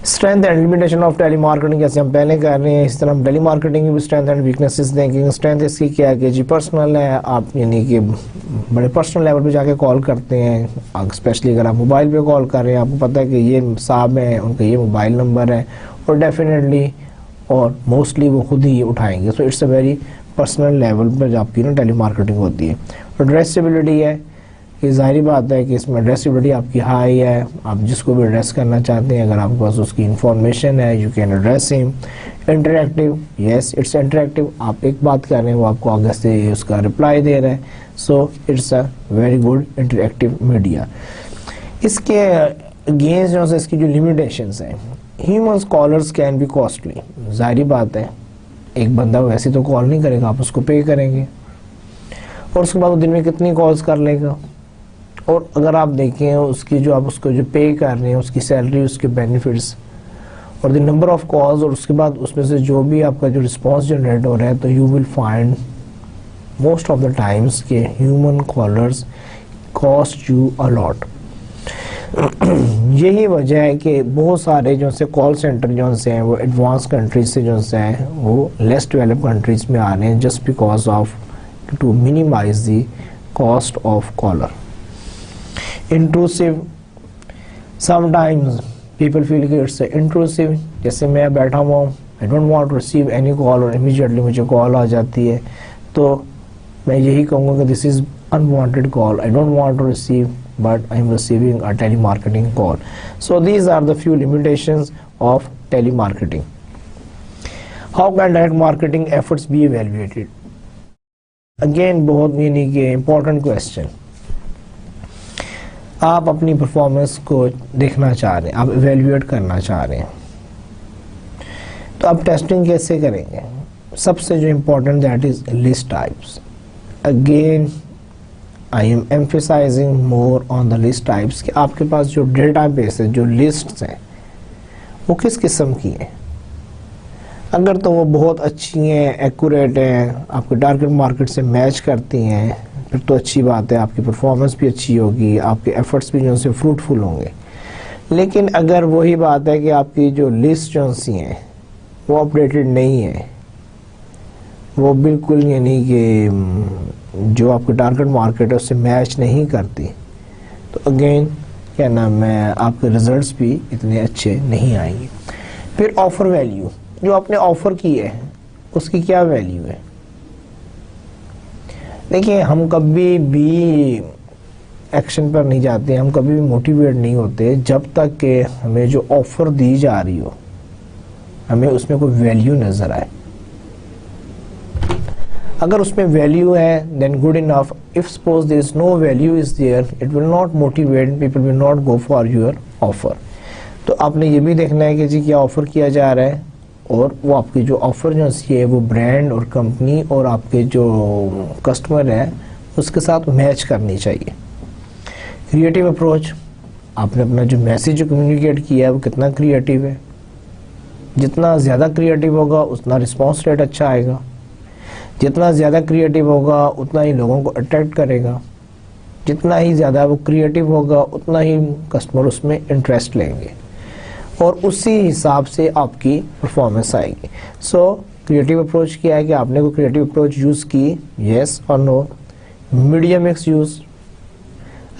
A: Strength and limitation of telemarketing, جیسے ہم پہلے کر رہے ہیں اس طرح ہم ٹیلی مارکیٹنگ کی بھی اسٹرینتھ اینڈ ویکنیسز دیکھیں گے. اسٹرینتھ اس کی کیا ہے کہ جی پرسنل ہے, آپ یعنی کہ بڑے پرسنل لیول پہ جا کے کال کرتے ہیں, اسپیشلی اگر آپ موبائل پہ کال کر رہے ہیں, آپ کو پتہ ہے کہ یہ صاحب ہیں, ان کا یہ موبائل نمبر ہے اور ڈیفینیٹلی اور موسٹلی وہ خود ہی اٹھائیں گے. So it's a very personal level پر آپ کی نا ٹیلی مارکیٹنگ ہوتی ہے. اور ایڈریسیبلٹی ہے, یہ ظاہری بات ہے کہ اس میں ایڈریسیبلٹی آپ کی ہائی ہے, آپ جس کو بھی ایڈریس کرنا چاہتے ہیں اگر آپ کے پاس اس کی انفارمیشن ہے, یو کین ایڈریس ہم. انٹریکٹیو, یس اٹس انٹریکٹیو, آپ ایک بات کر رہے ہیں وہ آپ کو آگے سے اس کا رپلائی دے رہا ہے. So it's a very good interactive media. اس کے اگینسٹ جو ہے اس کی جو لمیٹیشنز ہیں, humans callers can be costly. ظاہری بات ہے ایک بندہ ویسے تو کال نہیں کرے گا, آپ اس کو پے کریں گے اور اس کے بعد وہ دن میں کتنی کالز کر لے گا. اور اگر آپ دیکھیں اس کی جو آپ اس کو جو پے کر رہے ہیں اس کی سیلری, اس کے بینیفٹس اور دی نمبر آف کالز, اور اس کے بعد اس میں سے جو بھی آپ کا جو رسپانس جنریٹ ہو رہا ہے, تو you will find most of the Times کہ ہیومن کالرز کاسٹ یو اے لاٹ. یہی وجہ ہے کہ بہت سارے جو سے کال سینٹر جو سے ہیں وہ ایڈوانس کنٹریز سے جو سے ہیں وہ لیس ڈیولپ کنٹریز میں آ رہے ہیں, just because of to minimize the cost of caller. Intrusive, sometimes people feel کہ اٹس انٹروسیو, جیسے میں بیٹھا ہوا ہوں, I don't want to receive any call اور امیجیٹلی مجھے کال آ جاتی ہے, تو میں یہی کہوں گا کہ this is unwanted call. I don't want to receive, but I am receiving a telemarketing call. So these are the few limitations of telemarketing. How can direct marketing efforts be evaluated? Again, بہت یعنی کہ important question. آپ اپنی performance کو دیکھنا چاہ رہے ہیں, آپ ایویلویٹ کرنا چاہ رہے ہیں, تو آپ ٹیسٹنگ کیسے کریں گے؟ سب سے جو important that is list types. Again, I am emphasizing more on the list types کہ آپ کے پاس جو ڈیٹا بیس ہے, جو لسٹس ہیں وہ کس قسم کی ہیں. اگر تو وہ بہت اچھی ہیں, ایکوریٹ ہیں, آپ کے ٹارگٹ مارکیٹ سے میچ کرتی ہیں, پھر تو اچھی بات ہے, آپ کی پرفارمنس بھی اچھی ہوگی, آپ کے ایفرٹس بھی جو سے فروٹفل ہوں گے. لیکن اگر وہی بات ہے کہ آپ کی جو لسٹ جو سی ہیں وہ اپڈیٹڈ نہیں ہے, وہ بالکل یعنی کہ جو آپ کے ٹارگٹ مارکیٹ ہے اس سے میچ نہیں کرتی, تو اگین کیا نام ہے, آپ کے ریزلٹس بھی اتنے اچھے نہیں آئیں گے. پھر آفر ویلیو, جو آپ نے آفر کی ہے اس کی کیا ویلیو ہے. دیکھیں ہم کبھی بھی ایکشن پر نہیں جاتے, ہم کبھی بھی موٹیویٹ نہیں ہوتے جب تک کہ ہمیں جو آفر دی جا رہی ہو ہمیں اس میں کوئی ویلیو نظر آئے. اگر اس میں ویلیو ہے then good enough. If suppose there is no value is there, it will not motivate, people will not go for your offer. تو آپ نے یہ بھی دیکھنا ہے کہ جی کیا آفر کیا جا رہا ہے, اور وہ آپ کی جو آفر جو ہے وہ برانڈ اور کمپنی اور آپ کے جو کسٹمر ہے اس کے ساتھ میچ کرنی چاہیے. کریٹیو اپروچ, آپ نے اپنا جو میسیج جو کمیونیکیٹ کیا ہے وہ کتنا کریٹیو ہے. جتنا زیادہ کریٹیو ہوگا اتنا رسپانس ریٹ اچھا آئے گا, جتنا زیادہ کریٹیو ہوگا اتنا ہی لوگوں کو اٹریکٹ کرے گا, جتنا ہی زیادہ وہ کریٹیو ہوگا اتنا ہی کسٹمر اس میں انٹرسٹ لیں گے, اور اسی حساب سے آپ کی پرفارمنس آئے گی. سو کریٹیو اپروچ کیا ہے کہ آپ نے کوئی کریٹیو اپروچ یوز کی, یس اور no. Media mix use,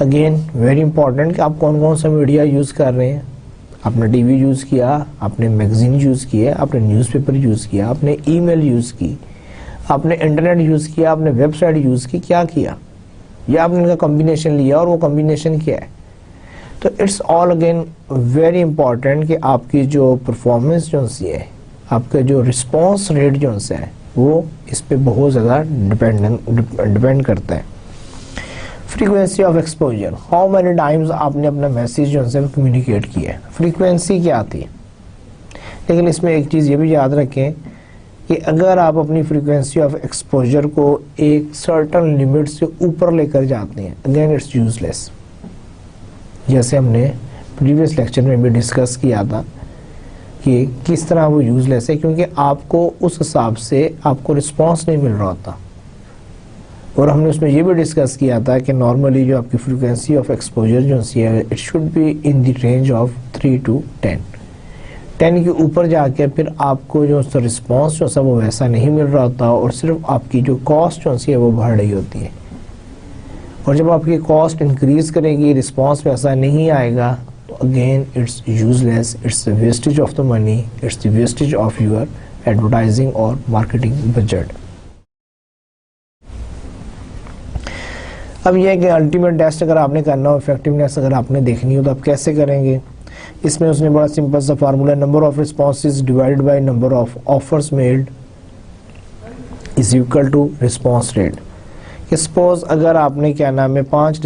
A: again very important کہ آپ کون کون سا میڈیا یوز کر رہے ہیں. آپ نے ٹی وی یوز کیا, آپ نے میگزین یوز کیا, آپ نے نیوز پیپر یوز کیا, آپ نے ای میل یوز کی, آپ نے انٹرنیٹ یوز کیا, آپ نے ویب سائٹ یوز کی, کیا کیا, یا آپ نے ان کا کمبینیشن لیا اور وہ کمبینیشن کیا ہے. تو it's all again very important کہ آپ کی جو پرفارمنس جو سی ہے, آپ کا جو رسپانس ریٹ جو ہے وہ اس پہ بہت زیادہ ڈپینڈ کرتا ہے. Frequency of exposure, how many Times آپ نے اپنا میسیج جو ہے کمیونیکیٹ کیا ہے. فریکوینسی کیا آتی ہے, لیکن اس میں ایک چیز یہ بھی یاد رکھیں کہ اگر آپ اپنی فریکوینسی آف ایکسپوجر کو ایک سرٹن لیمٹ سے اوپر لے کر جاتے ہیں, اگین اٹس یوز لیس. جیسے ہم نے پریویس لیکچر میں بھی ڈسکس کیا تھا کہ کس طرح وہ یوز لیس ہے, کیونکہ آپ کو اس حساب سے آپ کو رسپانس نہیں مل رہا ہوتا. اور ہم نے اس میں یہ بھی ڈسکس کیا تھا کہ نارملی جو آپ کی فریکوینسی آف ایکسپوجر جو ہے it should be in the range of 3 to 10. 10 کے اوپر جا کے پھر آپ کو جو رسپانس جو ہے وہ ویسا نہیں مل رہا ہوتا, اور صرف آپ کی جو کاسٹ جو ہے وہ بڑھ رہی ہوتی ہے. اور جب آپ کی کاسٹ انکریز کرے گی, رسپانس ویسا نہیں آئے گا, تو again it's useless, it's wastage of the money, it's the wastage of your advertising or marketing budget. اب یہ ہے کہ الٹیمیٹ ٹیسٹ اگر آپ نے کرنا ہو, افیکٹونیس اگر آپ نے دیکھنی ہو, تو آپ کیسے کریں گے. اس میں اس نے بڑا سمپل سا formula, number of responses divide by number of offers made is equal to response rate. کہ سپوز اگر آپ نے کیا نام ہے 5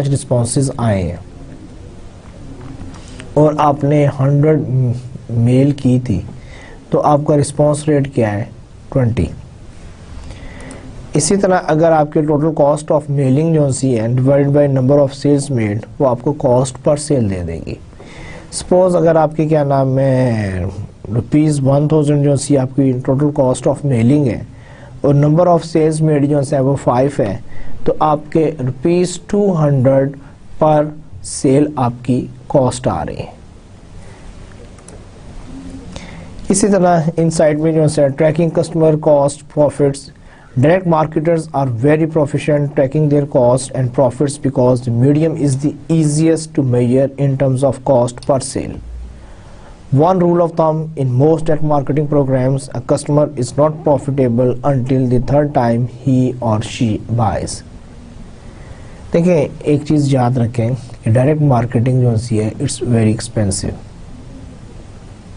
A: رسپانسز آئے ہیں اور آپ نے 100 میل کی تھی, تو آپ کا رسپانس ریٹ کیا ہے 20. اسی طرح اگر آپ کے ٹوٹل کاسٹ آف میلنگ جو سی ہے divide by number of sales made, وہ آپ کو کاسٹ پر سیل دے دے گی. سپوز اگر آپ کی کیا نام ہے ₹1000 جو سی آپ کی ٹوٹل کاسٹ آف میلنگ ہے, اور نمبر آف سیلز میڈ جو ہے وہ 5 ہے, تو آپ کے ₹200 پر سیل آپ کی کاسٹ آ رہی ہے. اسی طرح ان سائٹ میں جو ہے tracking customer cost profits. Direct marketers are very proficient tracking their cost and profits because the medium is the easiest to measure in terms of cost per sale. One rule of thumb in most direct marketing programs, a customer is not profitable until the third time he or she buys. دیکھیں ایک چیز یاد رکھیں کہ direct marketing جو سی ہے it's very expensive,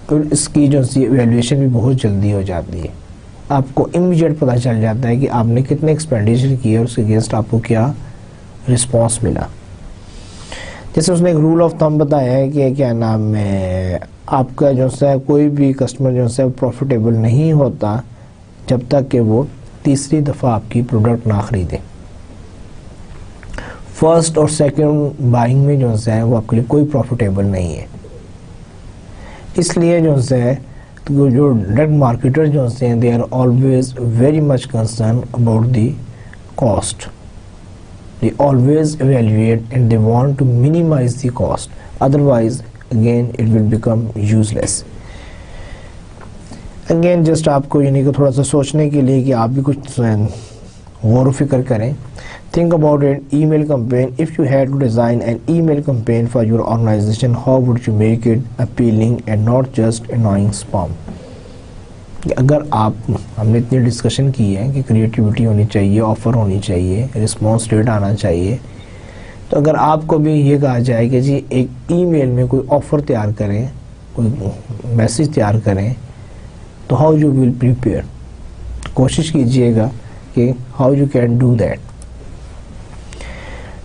A: اور اس کی جو سی ایویلویشن بھی بہت جلدی ہو جاتی ہے. آپ کو امیڈیٹ پتہ چل جاتا ہے کہ آپ نے کتنے ایکسپینڈیچر کیے اور اس کے اگینسٹ آپ کو کیا رسپانس ملا. جیسے اس نے ایک رول آف تھم بتایا ہے کہ کیا نام ہے, آپ کا جو ہے کوئی بھی کسٹمر جو ہے پروفیٹیبل نہیں ہوتا جب تک کہ وہ تیسری دفعہ آپ کی پروڈکٹ نہ خریدے. فرسٹ اور سیکنڈ بائنگ میں جو ہے وہ آپ کے لیے کوئی پروفیٹیبل نہیں ہے. اس لیے جو ہے جو ڈائریکٹ مارکیٹر جو ہیں they are always very much concern about the cost. They always evaluate and they want to minimize the cost, otherwise again it will become useless. Again just آپ کو یعنی کہ تھوڑا سا سوچنے کے لیے کہ آپ بھی کچھ غور و فکر کریں. Think about an email campaign. If you had to design an email campaign for your organization, how would you make it appealing and not just annoying spam? اگر آپ, ہم نے اتنی ڈسکشن کی ہے کہ کریٹیوٹی ہونی چاہیے, آفر ہونی چاہیے, رسپانس ریٹ آنا چاہیے, تو اگر آپ کو بھی یہ کہا جائے کہ جی ایک ای میل میں کوئی آفر تیار کریں, کوئی میسیج تیار کریں, تو ہاؤ یو ول پریپیئر. کوشش کیجئے گا کہ how you can do that.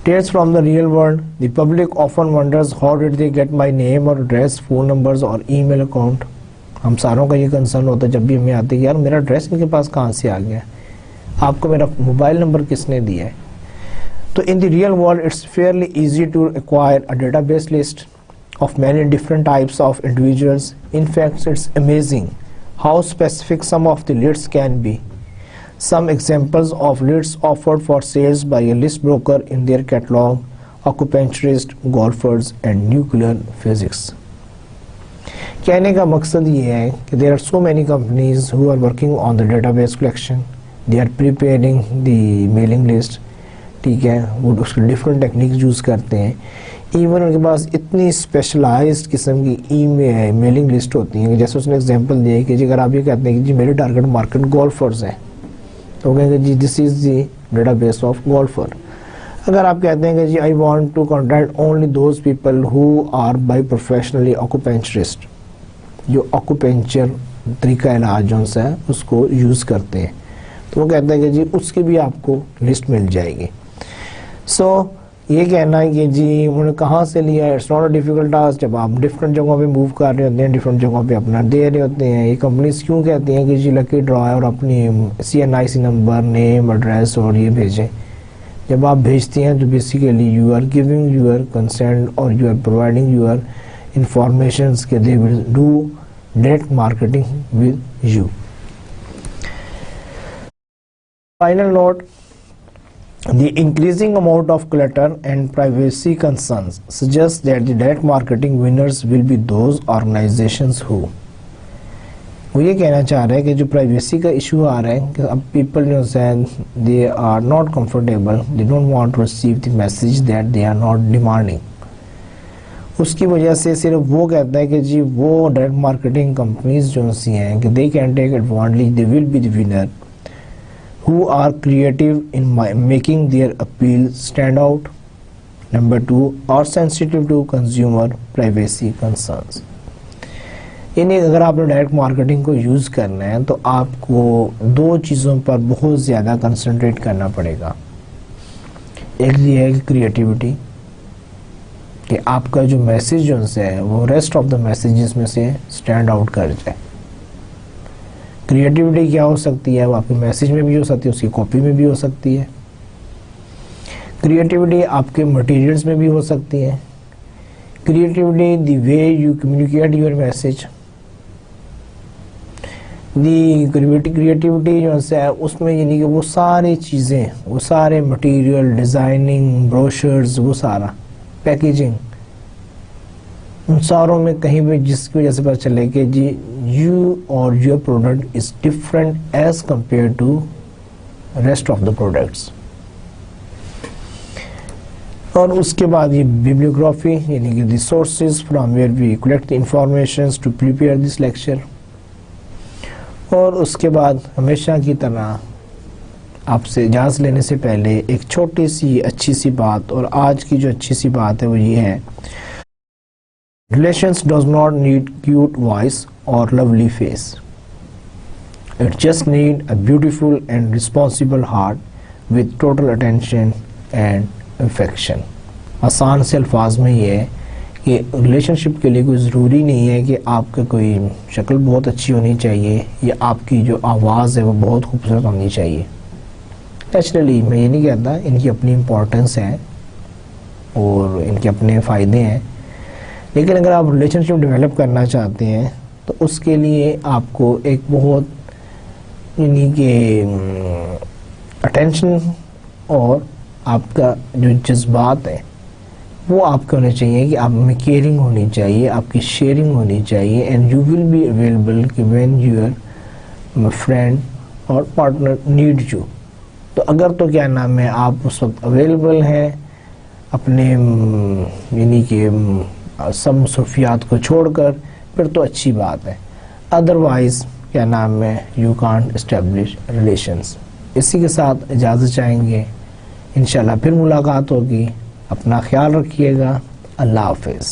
A: Tales from the real world. The public often wonders how did they get my name or address, phone numbers or email account. ہم ساروں کا یہ concern ہوتا ہے جب بھی ہمیں آتے کہ یار میرا ایڈریس ان کے پاس کہاں سے آ گیا, آپ کو میرا موبائل نمبر کس نے دیا ہے. تو in the real world it's fairly easy to acquire a database list of many different types of individuals. In fact, it's amazing how specific some of the lists can be. Some examples of lists offered for sales by a list broker in their catalog: acupuncturists, golfers, and nuclear physics. کہنے کا مقصد یہ ہے کہ there are so many companies who are working on the database collection. They are preparing the mailing list. ٹھیک ہے، وہ اس کے ڈفرینٹ ٹیکنیکس یوز کرتے ہیں. ایون ان کے پاس اتنی اسپیشلائزڈ قسم کی میلنگ لسٹ ہوتی ہیں کہ جیسے اس نے ایگزامپل دیا کہ جی اگر آپ یہ کہتے ہیں کہ جی میرے ٹارگیٹ مارکیٹ گولفرز ہیں تو وہ کہیں گے جی this is the database of golfer. اگر آپ کہتے ہیں کہ جی I want to contact only those people who are by professionally acupuncturist, جو آکوپینچر طریقہ علاج جو ہے اس کو یوز کرتے ہیں، تو وہ کہتے ہیں کہ جی اس کی بھی آپ کو لسٹ مل جائے گی. سو یہ کہنا ہے کہ جی انہوں نے کہاں سے لیا، it's not a difficult task. جب آپ ڈفرینٹ جگہوں پہ موو کر رہے ہوتے ہیں، ڈفرینٹ جگہوں پہ اپنا دے رہے ہوتے ہیں، یہ کمپنیز کیوں کہتی ہیں کہ جی لکی ڈرا ہے اور اپنی CNIC نمبر، نیم، ایڈریس اور یہ بھیجیں. جب آپ بھیجتے ہیں تو basically you are giving your consent اور you are providing your informations کہ they will do direct marketing with you. Final note: The increasing amount of clutter and privacy concerns suggest that the direct marketing winners will be those organizations who. وہ یہ کہنا چاہ رہے ہیں کہ جو privacy کا ایشو آ رہا ہے کہ اب پیپل جو ہے they are not comfortable, they don't want to receive the message that they are not demanding. اس کی وجہ سے صرف وہ کہتا ہے کہ جی وہ ڈائریکٹ مارکیٹنگ کمپنیز جو سی ہیں کہ they can take advantage, they will be the winner who are creative in making their appeal stand out. Number 2, are sensitive to consumer privacy concerns. یعنی اگر آپ نے ڈائریکٹ مارکیٹنگ کو یوز کرنا ہے تو آپ کو دو چیزوں پر بہت زیادہ کنسنٹریٹ کرنا پڑے گا. ایک یہ ہے کہ کریٹیوٹی، کہ آپ کا جو میسیج جو ہے وہ ریسٹ آف دا میسیجز میں سے اسٹینڈ آؤٹ کر جائے. کریٹیوٹی کیا ہو سکتی ہے؟ وہ آپ کے میسیج میں بھی ہو سکتی ہے، اس کی کاپی میں بھی ہو سکتی ہے. کریٹیوٹی آپ کے مٹیریلز میں بھی ہو سکتی ہے. Creativity the way you communicate your message. The creativity جو ہے اس میں یعنی کہ وہ ساری چیزیں، وہ سارے مٹیریل، ڈیزائننگ، بروشرز، وہ سارا پیکیجنگ، ان ساروں میں کہیں بھی جس کی وجہ سے پتہ چلے کہ جی you or your product is different as compare to rest of the products. اور اس کے بعد یہ بیبلیوگرافی یعنی کہ the sources from where we collect the informations to prepare this lecture. اور اس کے بعد ہمیشہ کی طرح آپ سے اجازت لینے سے پہلے ایک چھوٹی سی اچھی سی بات، اور آج کی جو اچھی سی بات ہے وہ یہ ہے: Relations does not need cute voice or lovely face. It just need a beautiful and responsible heart with total attention and affection. آسان سے الفاظ میں یہ ہے کہ ریلیشن شپ کے لیے کوئی ضروری نہیں ہے کہ آپ کا کوئی شکل بہت اچھی ہونی چاہیے یا آپ کی جو آواز ہے وہ بہت خوبصورت ہونی چاہیے. نیچرلی میں یہ نہیں کہتا، ان کی اپنی امپورٹنس ہے اور ان کے اپنے فائدے ہیں، لیکن اگر آپ ریلیشن شپ ڈیولپ کرنا چاہتے ہیں تو اس کے لیے آپ کو ایک بہت یعنی کہ اٹینشن اور آپ کا جو جذبات ہیں وہ آپ کے ہونے چاہیے، کہ آپ میں کیئرنگ ہونی چاہیے، آپ کی شیئرنگ ہونی چاہیے. And you will be available کہ when your friend or partner need you. تو اگر تو کیا نام ہے آپ اس وقت اویلیبل ہیں اپنے یعنی کہ سب مصروفیات کو چھوڑ کر، پھر تو اچھی بات ہے. ادروائز کیا نام ہے یو کانٹ اسٹیبلش ریلیشنز. اسی کے ساتھ اجازت چاہیں گے، انشاءاللہ پھر ملاقات ہوگی. اپنا خیال رکھیے گا. اللہ حافظ.